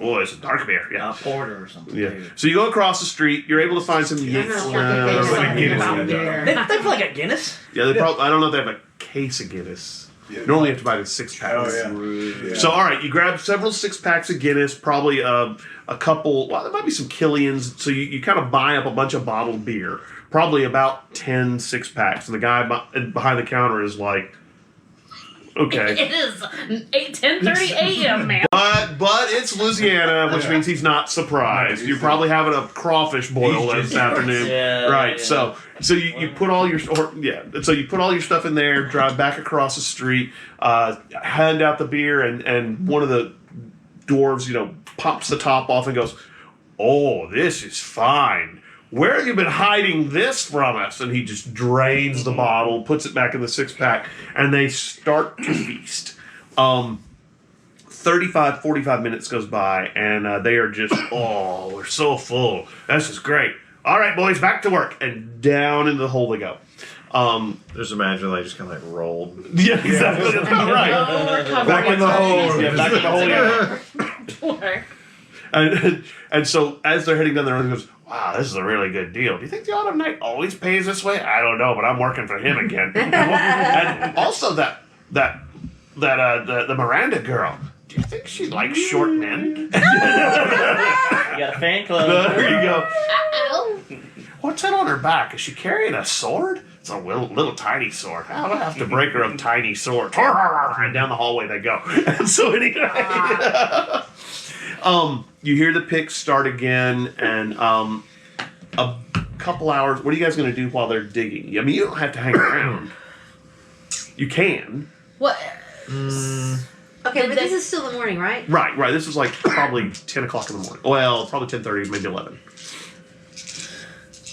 Oh, it's a dark beer. Yeah. A porter or something. Yeah. Too. So you go across the street. You're able to find some I Yates. don't know what Or they Guinness. about beer. They probably got Guinness. Yeah, they probably. I don't know if they have a case of Guinness. Normally, you have to buy the 6-pack. Oh yeah. So, all right, you grab several 6-packs of Guinness, probably a couple. Well, there might be some Killians. So you kind of buy up a bunch of bottled beer, probably about 10 6-packs, and the guy behind the counter is like, "Okay." it is 10:30 a.m. man. But it's Louisiana, which means he's not surprised. You're probably having a crawfish boil this afternoon, Yeah, right? yeah. So you put all your So you put all your stuff in there, drive back across the street, hand out the beer, and one of the dwarves, pops the top off and goes, "Oh, this is fine. Where have you been hiding this from us?" And he just drains the bottle, puts it back in the 6-pack, and they start to feast. 45 minutes goes by, and they are just, we're so full. This is great. All right, boys, back to work. And down into the hole they go. Just imagine they just kind of rolled. Yeah, exactly. That's about right. Back in the hole. Yeah, back in the hole. Yeah. Or- And so as they're heading down the road, he goes, "Wow, this is a really good deal. Do you think the Autumn Knight always pays this way?" "I don't know, but I'm working for him again." And also the Miranda girl. Do you think she likes short men? You got a fan club. There you go. Uh-oh. What's that on her back? Is she carrying a sword? It's a little tiny sword. I'll have to break her a tiny sword. And down the hallway they go. And so anyway, you hear the picks start again, and a couple hours. What are you guys going to do while they're digging? I mean, you don't have to hang around. You can. What? Okay, Did but they- this is still the morning, right? Right. This was like probably 10 o'clock in the morning. Well, probably 10:30, maybe 11.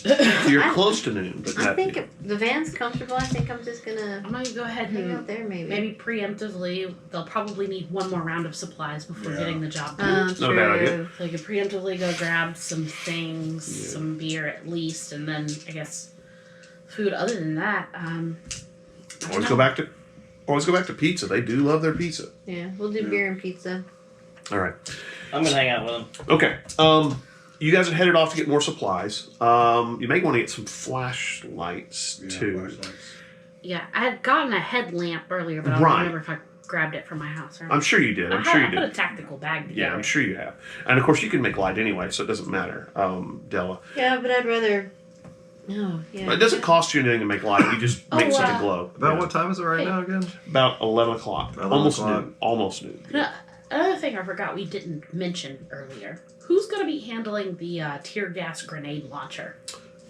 So you're close to noon. But I not, think if the van's comfortable. I think I'm just gonna I'm gonna go ahead hang out and there, maybe preemptively. They'll probably need one more round of supplies before getting the job done. Not a bad idea. So you could preemptively go grab some things, some beer at least, and then I guess food. Other than that, I don't Always know. go back to pizza. They do love their pizza. Yeah, we'll do beer and pizza. All right. I'm gonna hang out with him. Okay. You guys are headed off to get more supplies. You may want to get some flashlights too. Flashlights. Yeah, I had gotten a headlamp earlier, but I don't Right. remember if I grabbed it from my house or not. I'm sure you did. I I'm sure you put a did. tactical bag together. Yeah, I'm sure you have. And of course, you can make light anyway, so it doesn't matter, Della. Yeah, but I'd rather. Oh, yeah. It doesn't cost you anything to make light. You just make something glow. About Yeah. what time is it right now again? About 11 o'clock. 11 Almost o'clock. noon. Almost noon. Another thing I forgot we didn't mention earlier. Who's going to be handling the tear gas grenade launcher?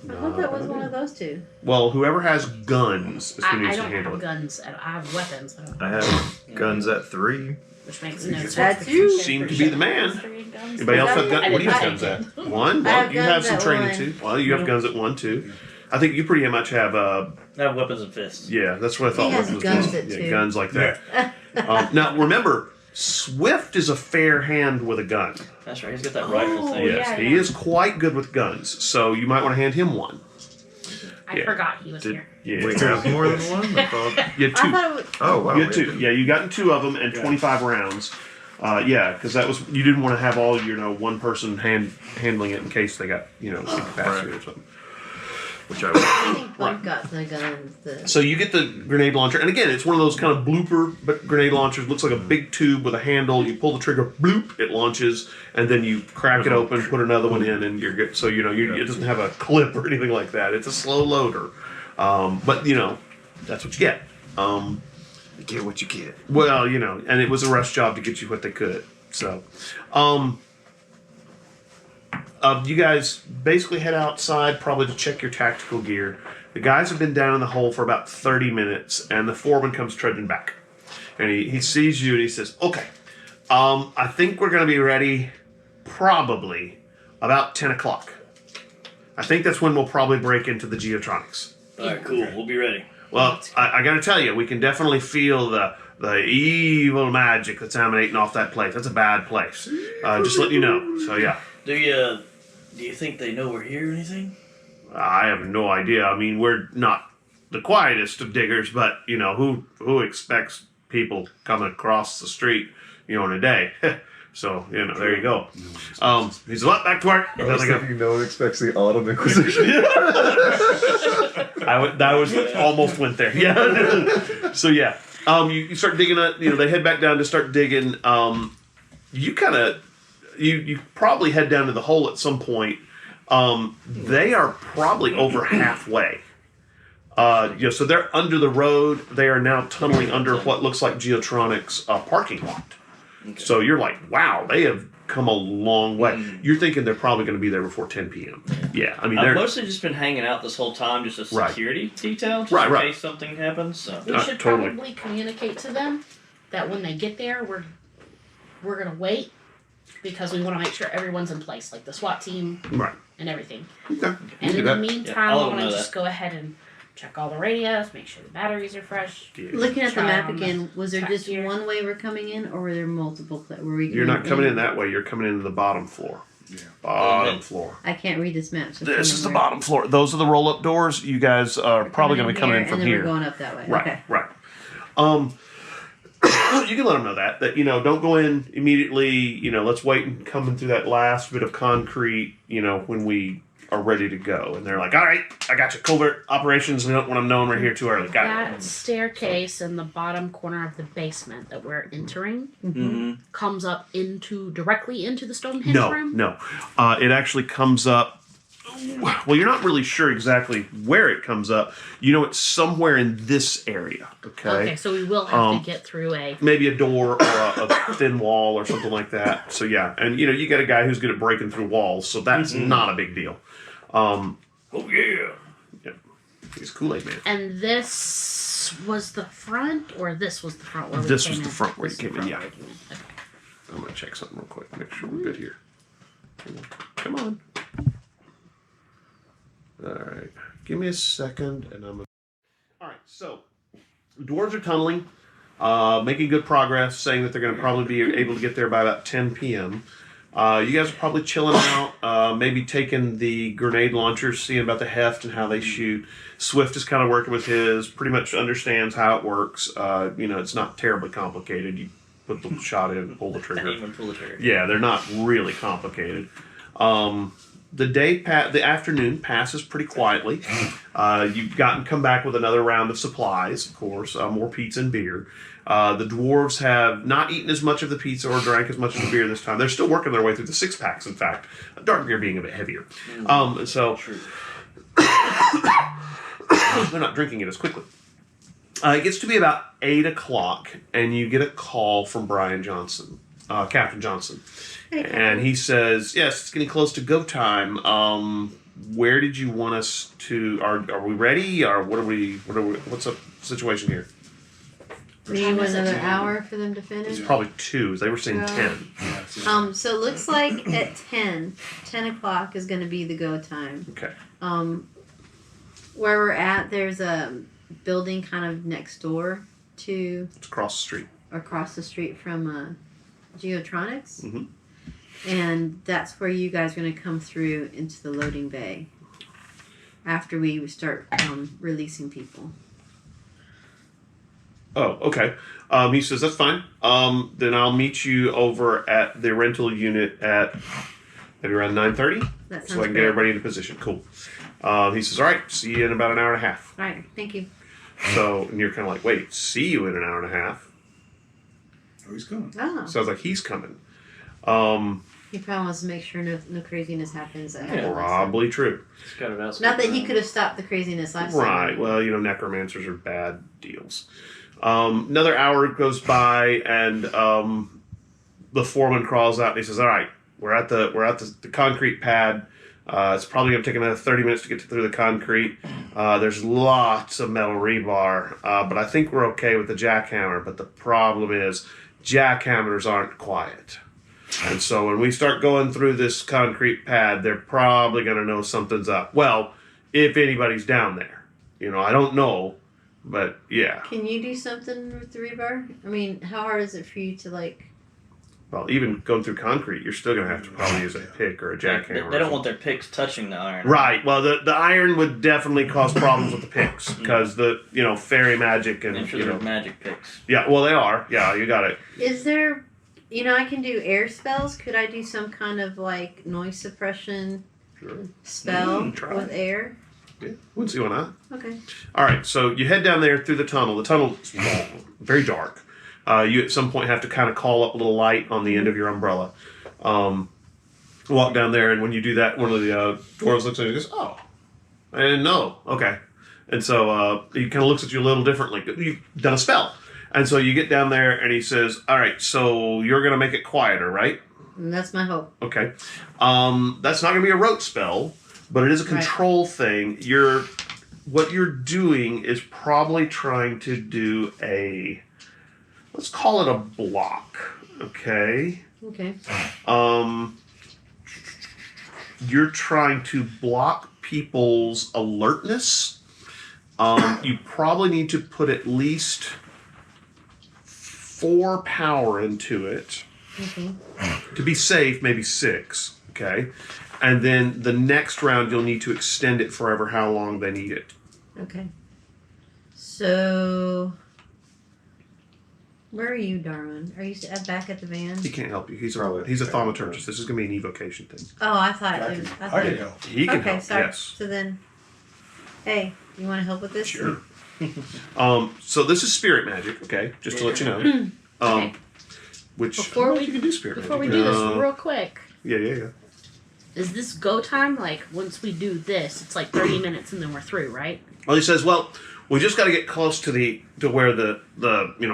I thought that was one of those two. Well, whoever has guns is who I needs to don't handle have it. guns. I have weapons. I don't I have guns at 3. which makes no sense. That's because you. you Seem to should be the have man. three guns. Anybody else I have guns? didn't What do you have take guns it. at? One? I Well, have you have guns some at training one. too. Well, you have guns at 1 too. I think you pretty much have, I have weapons and fists. yeah, that's what I thought. He has weapons guns was. at Yeah, 2. guns like that. Now, remember, Swift is a fair hand with a gun. That's right. He's got that rifle Oh, thing. Yes, yeah, he yeah. is quite good with guns, so you might want to hand him one. I Yeah. forgot he was here. Yeah, We have more than one? I thought... you had I two. thought it was. Oh, wow. You had we two. have Yeah, you gotten 2 of them and 25 rounds. Yeah, because that was you didn't want to have all one person handling it in case they got incapacitated or something. Which I I would. think Bud got the guns. The So you get the grenade launcher, and again, it's one of those kind of blooper but grenade launchers. Looks like a big tube with a handle. You pull the trigger, bloop, it launches, and then you crack it open, put another one in, and you're good. So it doesn't have a clip or anything like that. It's a slow loader, but that's what you get. You get what you get. Well, and it was a rush job to get you what they could. So, you guys basically head outside probably to check your tactical gear. The guys have been down in the hole for about 30 minutes, and the foreman comes trudging back. And he sees you and he says, okay, I think we're going to be ready probably about 10 o'clock. I think that's when we'll probably break into the Geotronix. All right, cool. We'll be ready. Well, I got to tell you, we can definitely feel the evil magic that's emanating off that place. That's a bad place. Just letting you know. So, yeah. Do you think they know we're here or anything? I have no idea. I mean, we're not the quietest of diggers, but, who expects people coming across the street, in a day? So, there you go. He's up, back to work. I was thinking no one expects the Autumn Inquisition. That was almost went there. Yeah. So yeah, you start digging it. They head back down to start digging. You probably head down to the hole at some point. They are probably over halfway. So they're under the road. They are now tunneling under what looks like Geotronix parking lot. Okay. So you're like, wow, they have come a long way. You're thinking they're probably going to be there before 10 p.m. Yeah, I mean, I've they're mostly just been hanging out this whole time, just a Right. security detail, just Right, in right. case something happens. So. We should totally. probably communicate to them that when they get there, we're gonna wait because we want to make sure everyone's in place, like the SWAT team right. and everything. Okay. And do in the that. meantime, Yeah, I'll I let want them to know just go ahead and check all the radios, make sure the batteries are fresh. Yeah. looking at the Try map on the again, was there track just here. one way we're coming in, or were there multiple? Were we? You're not coming in that way. You're coming into the bottom floor. Yeah. Bottom Okay. floor. I can't read this map. So tell This me is the where- bottom floor. Those are the roll-up doors. You guys are probably going to be coming in here, from and then here. We're going up that way. Right. Okay. Right. You can let them know that don't go in immediately. Let's wait and come in through that last bit of concrete. When we are ready to go, and they're like, "All right, I got you. Covert operations. We don't want them knowing we're here too early." Got That it. staircase in the bottom corner of the basement that we're entering Mm-hmm. comes up directly into the Stonehenge No, room. no. It actually comes up. Well, you're not really sure exactly where it comes up. It's somewhere in this area. Okay, so we will have to get through a. Maybe a door or a thin wall or something like that. So yeah, and you got a guy who's good at breaking through walls, so that's not a big deal. Oh yeah, he's Kool-Aid man. And this this was the front, or this was the front where we This came was in? the front where you This was came the in, front yeah. where we came in. Okay. I'm gonna check something real quick. Make sure we're good here. Come on. All right. Give me a second, and I'm. All right. So, dwarves are tunneling, making good progress. Saying that they're going to probably be able to get there by about 10 p.m. You guys are probably chilling out, maybe taking the grenade launchers, seeing about the heft and how they shoot. Swift is kind of working with his, pretty much understands how it works. It's not terribly complicated. You put the shot in, pull the trigger. Aim and pull the trigger. Yeah, they're not really complicated. The afternoon passes pretty quietly. You've come back with another round of supplies, of course, more pizza and beer. The dwarves have not eaten as much of the pizza or drank as much of the beer this time. They're still working their way through the 6-packs, in fact. Dark beer being a bit heavier. So True. they're not drinking it as quickly. It gets to be about 8 o'clock, and you get a call from Brian Johnson, Captain Johnson. And he says, yes, it's getting close to go time. Where did you want us to, are we ready? Or what's the situation here? We need another hour for them to finish. It's probably 2. They were saying 10. So it looks like at 10 o'clock is going to be the go time. Okay. Where we're at, there's a building kind of next door to, It's across the street. across the street from Geotronix. Mhm. And that's where you guys are going to come through into the loading bay after we start releasing people. Oh, okay. He says, that's fine. Then I'll meet you over at the rental unit at maybe around 9:30. That sounds So I can great. get everybody into position. Cool. He says, all right, see you in about an hour and a half. All right, thank you. So, and you're kind of like, wait, see you in an hour and a half? Oh, he's coming. Oh, Sounds like he's coming. he probably wants to make sure no craziness happens. Probably true. Just got it out. Not that he could have stopped the craziness last time. Right. Well, necromancers are bad deals. Another hour goes by, and the foreman crawls out and he says, all right, we're at the concrete pad. It's probably going to take another 30 minutes to get through the concrete. There's lots of metal rebar, but I think we're okay with the jackhammer. But the problem is jackhammers aren't quiet. And so when we start going through this concrete pad, they're probably going to know something's up. Well, if anybody's down there. I don't know, but yeah. Can you do something with the rebar? I mean, how hard is it for you to Well, even going through concrete, you're still going to have to probably use a pick or a jackhammer. They don't want their picks touching the iron. Right. Well, the iron would definitely cause problems with the picks because the fairy magic and I'm sure they're magic picks. yeah. Well, they are. Yeah, you got it. Is there, I can do air spells. Could I do some kind of noise suppression Sure. spell Try. with air? Yeah. Wouldn't see why not. Okay. All right. So you head down there through the tunnel. The tunnel is long, very dark. You at some point have to kind of call up a little light on the end of your umbrella. Walk down there, and when you do that, one of the dwarves looks at you and goes, "Oh, I didn't know." Okay, and so he kind of looks at you a little differently. You've done a spell, and so you get down there, and he says, "All right, so you're going to make it quieter, right?" And that's my hope. Okay, that's not going to be a rote spell, but it is a control thing. What you're doing is probably trying to do a, let's call it a block, okay? Okay. You're trying to block people's alertness. You probably need to put at least 4 power into it. Okay. To be safe, maybe 6, okay? And then the next round, you'll need to extend it forever how long they need it. Okay. So, where are you, Darwin? Are you back at the van? He can't help you. He's a Probably. thaumaturgist. This is going to be an evocation thing. Oh, I thought. I it was, can, I can help. He can okay, help, sorry. yes. So then, hey, you want to help with this? Sure. So this is spirit magic, okay? Just to let you know. Okay. Which, Before I don't know we- if you can do spirit Before we magic. do this, real quick, Yeah. is this go time? Like, once we do this, it's like 30 minutes and then we're through, right? Well, he says, well, we just got to get close to where the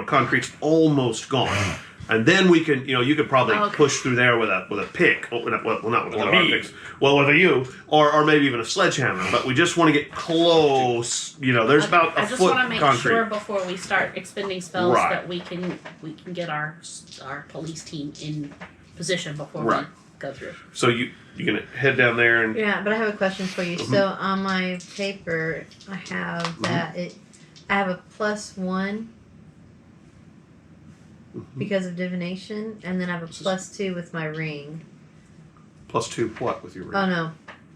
concrete's almost gone. And then we can, you could probably Okay. push through there with a pick. Well, not with one of our picks. Well, with a U, or maybe even a sledgehammer. But we just want to get close. There's about a I just foot want to make concrete. sure before we start expending spells Right. that we can get our police team in position before Right. we go through. So you're gonna head down there and Yeah, but I have a question for you. So on my paper, I have that I have a +1 because of divination, and then I have a +2 with my ring. +2 what with your ring? Oh no,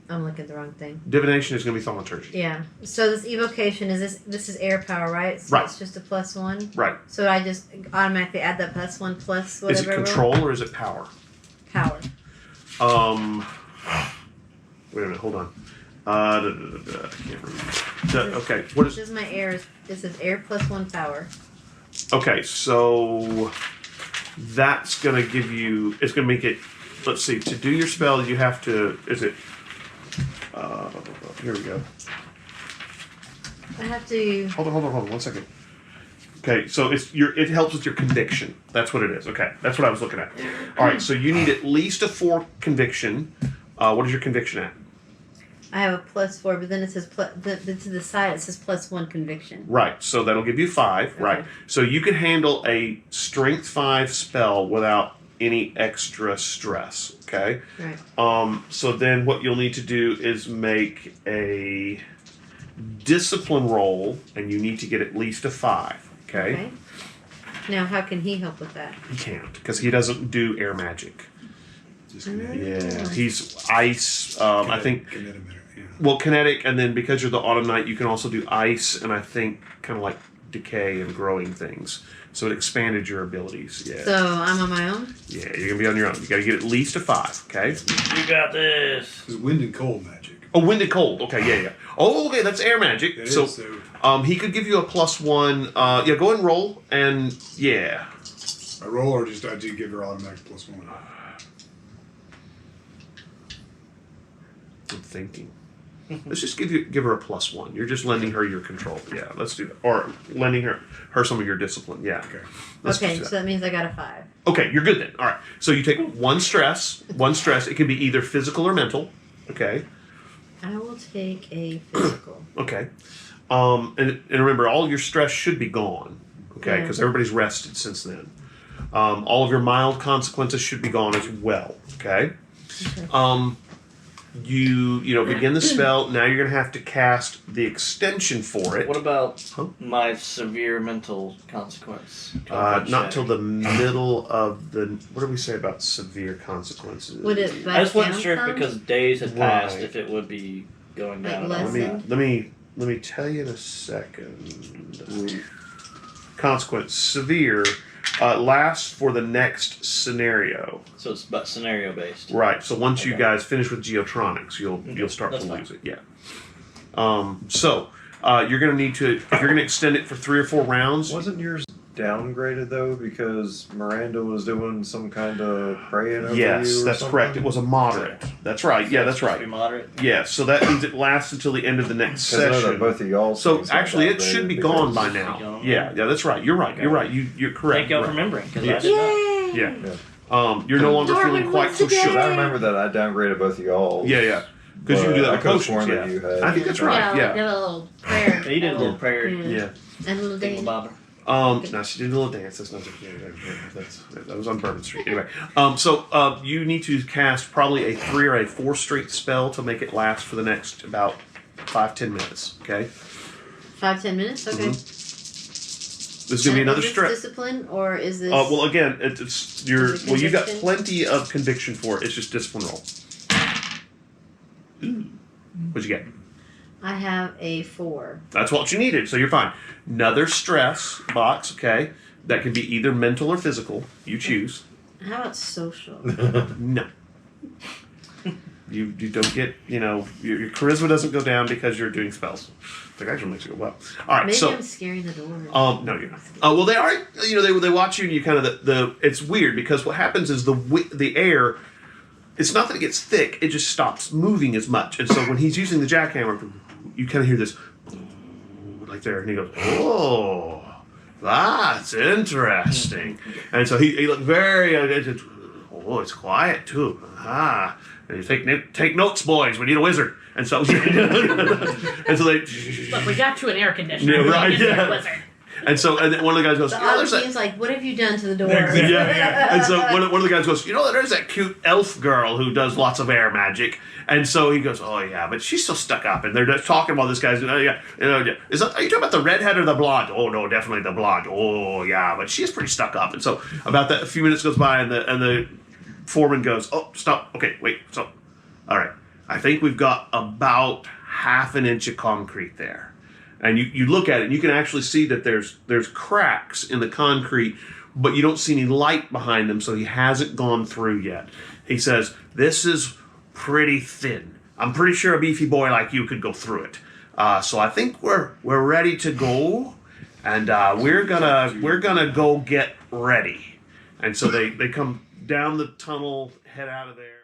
I'm looking at the wrong thing. Divination is gonna be thaumaturgy. Yeah. So this evocation is this is air power, right? So Right. it's just a +1. Right. So I just automatically add that +1 plus whatever. Is it I roll? control or is it power? Power. Wait a minute. Hold on. I can't remember. Okay. What is? This is my air. This is air +1 power. Okay. So that's gonna give you. It's gonna make it. Let's see. To do your spell, you have to. Is it? Here we go. I have to. Hold on. 1 second. Okay, so it helps with your conviction. That's what it is. Okay, that's what I was looking at. All right, so you need at least a 4 conviction. What is your conviction at? I have a +4, but then it says to the side it says +1 conviction. Right, so that'll give you 5. Okay. Right, so you can handle a strength 5 spell without any extra stress. Okay. Right. So then what you'll need to do is make a discipline roll, and you need to get at least a 5. Okay. Now, how can he help with that? He can't because he doesn't do air magic. Just kinetic. Yeah, he's ice. I think. Kinetic, yeah. Well, kinetic, and then because you're the autumn knight, you can also do ice, and I think kind of like decay and growing things. So it expanded your abilities. Yeah. So I'm on my own. Yeah, you're gonna be on your own. You got to get at least a 5. Okay. You got this. It's wind and cold magic. Oh, wind and cold. Okay, yeah. Oh, okay, that's air magic. That So, is, so he could give you a +1. Yeah, go ahead and roll, and yeah. I roll or just I do give her automatic +1. I'm thinking. Let's just give her a +1. You're just lending her your control. Yeah, let's do that. Or lending her some of your discipline. Yeah. Okay. Let's Okay, do so that. that means I got a 5. Okay, you're good then. All right. So you take one stress. One stress. It can be either physical or mental. Okay. I will take a physical. Okay. And remember, all your stress should be gone. Okay, Yeah. because everybody's rested since then. All of your mild consequences should be gone as well. Okay. Okay. You begin the spell. Now you're gonna have to cast the extension for it. What about Huh? my severe mental consequence? Not till the middle of the. What do we say about severe consequences? Would it back I just wasn't down sure some? because days had passed Right. if it would be going Like down. less at all. Let me tell you in a second. Consequence severe lasts for the next scenario. So it's but scenario based. Right. So once you Okay. guys finish with Geotronix, you'll start That's to fine. lose it. Yeah. So you're gonna need to if you're gonna extend it for 3 or 4 rounds. Wasn't yours downgraded though because Miranda was doing some kind of praying over you? Yes, or that's something? correct. It was a moderate. That's right. Yeah, that's Supposed to right. be moderate. Yeah. So that means it lasts until the end of the next 'Cause I know that session. both of y'all. So things got actually, it should be downgraded gone by because- now. Gone. Yeah, that's right. You're right. Okay. You're right. You're correct. Thank y'all for Right. remembering because Yes. I did not. Yay! Yeah. You're no longer Darwin feeling quite wins so today. sure. I remember that I downgraded both of y'all. Yeah. Because you do that I with could've potions. sworn Yeah. that you had. I think that's right. Yeah, Yeah. like did a little prayer. You did a little prayer. Yeah. And a little Dingle dance. bobber. No, she did a little dance. That's not. That was on Bourbon Street. Anyway, so you need to cast probably a 3 or a 4 strength spell to make it last for the next about 5-10 minutes. Okay. 5-10 minutes. Okay. This is gonna be And another is this stress. discipline or is this? Well, again, it's your. Is it Well, you got conviction? plenty of conviction for it. It's just discipline roll. Ooh. What'd you get? I have a 4. That's what you needed, so you're fine. Another stress box, okay? That can be either mental or physical. You choose. How about social? No. You don't get, your charisma doesn't go down because you're doing spells. It actually makes it go well. All right, Maybe so I'm scaring the door. no, you're not. Well, they are. They watch you, and you kind of the. It's weird because what happens is the air. It's not that it gets thick; it just stops moving as much. And so when he's using the jackhammer, you kind of hear this, like there, and he goes, "Oh," That's interesting. And so he looked very. Oh, it's quiet too. Ah, and you take notes, boys. We need a wizard. And so, and so they. Look, we got to an air conditioner. Yeah, We right, need a yeah. wizard. And so, and then one of the guys goes, The "You know, there's odd that." is like, what have you done to the door? Exactly. Yeah. And so one of the guys goes, "You know, there's that cute elf girl who does lots of air magic." And so he goes, "Oh yeah, but she's so stuck up." And they're just talking about this guy's. Are you talking about the redhead or the blonde? Oh no, definitely the blonde. Oh yeah, but she's pretty stuck up. And so about that, a few minutes goes by, and the foreman goes, "Oh, stop. Okay, wait. So, all right. I think we've got about half an inch of concrete there." And you look at it, and you can actually see that there's cracks in the concrete, but you don't see any light behind them, so he hasn't gone through yet. He says, "This is pretty thin. I'm pretty sure a beefy boy like you could go through it. So I think we're ready to go, and we're gonna go get ready." And so they come down the tunnel, head out of there.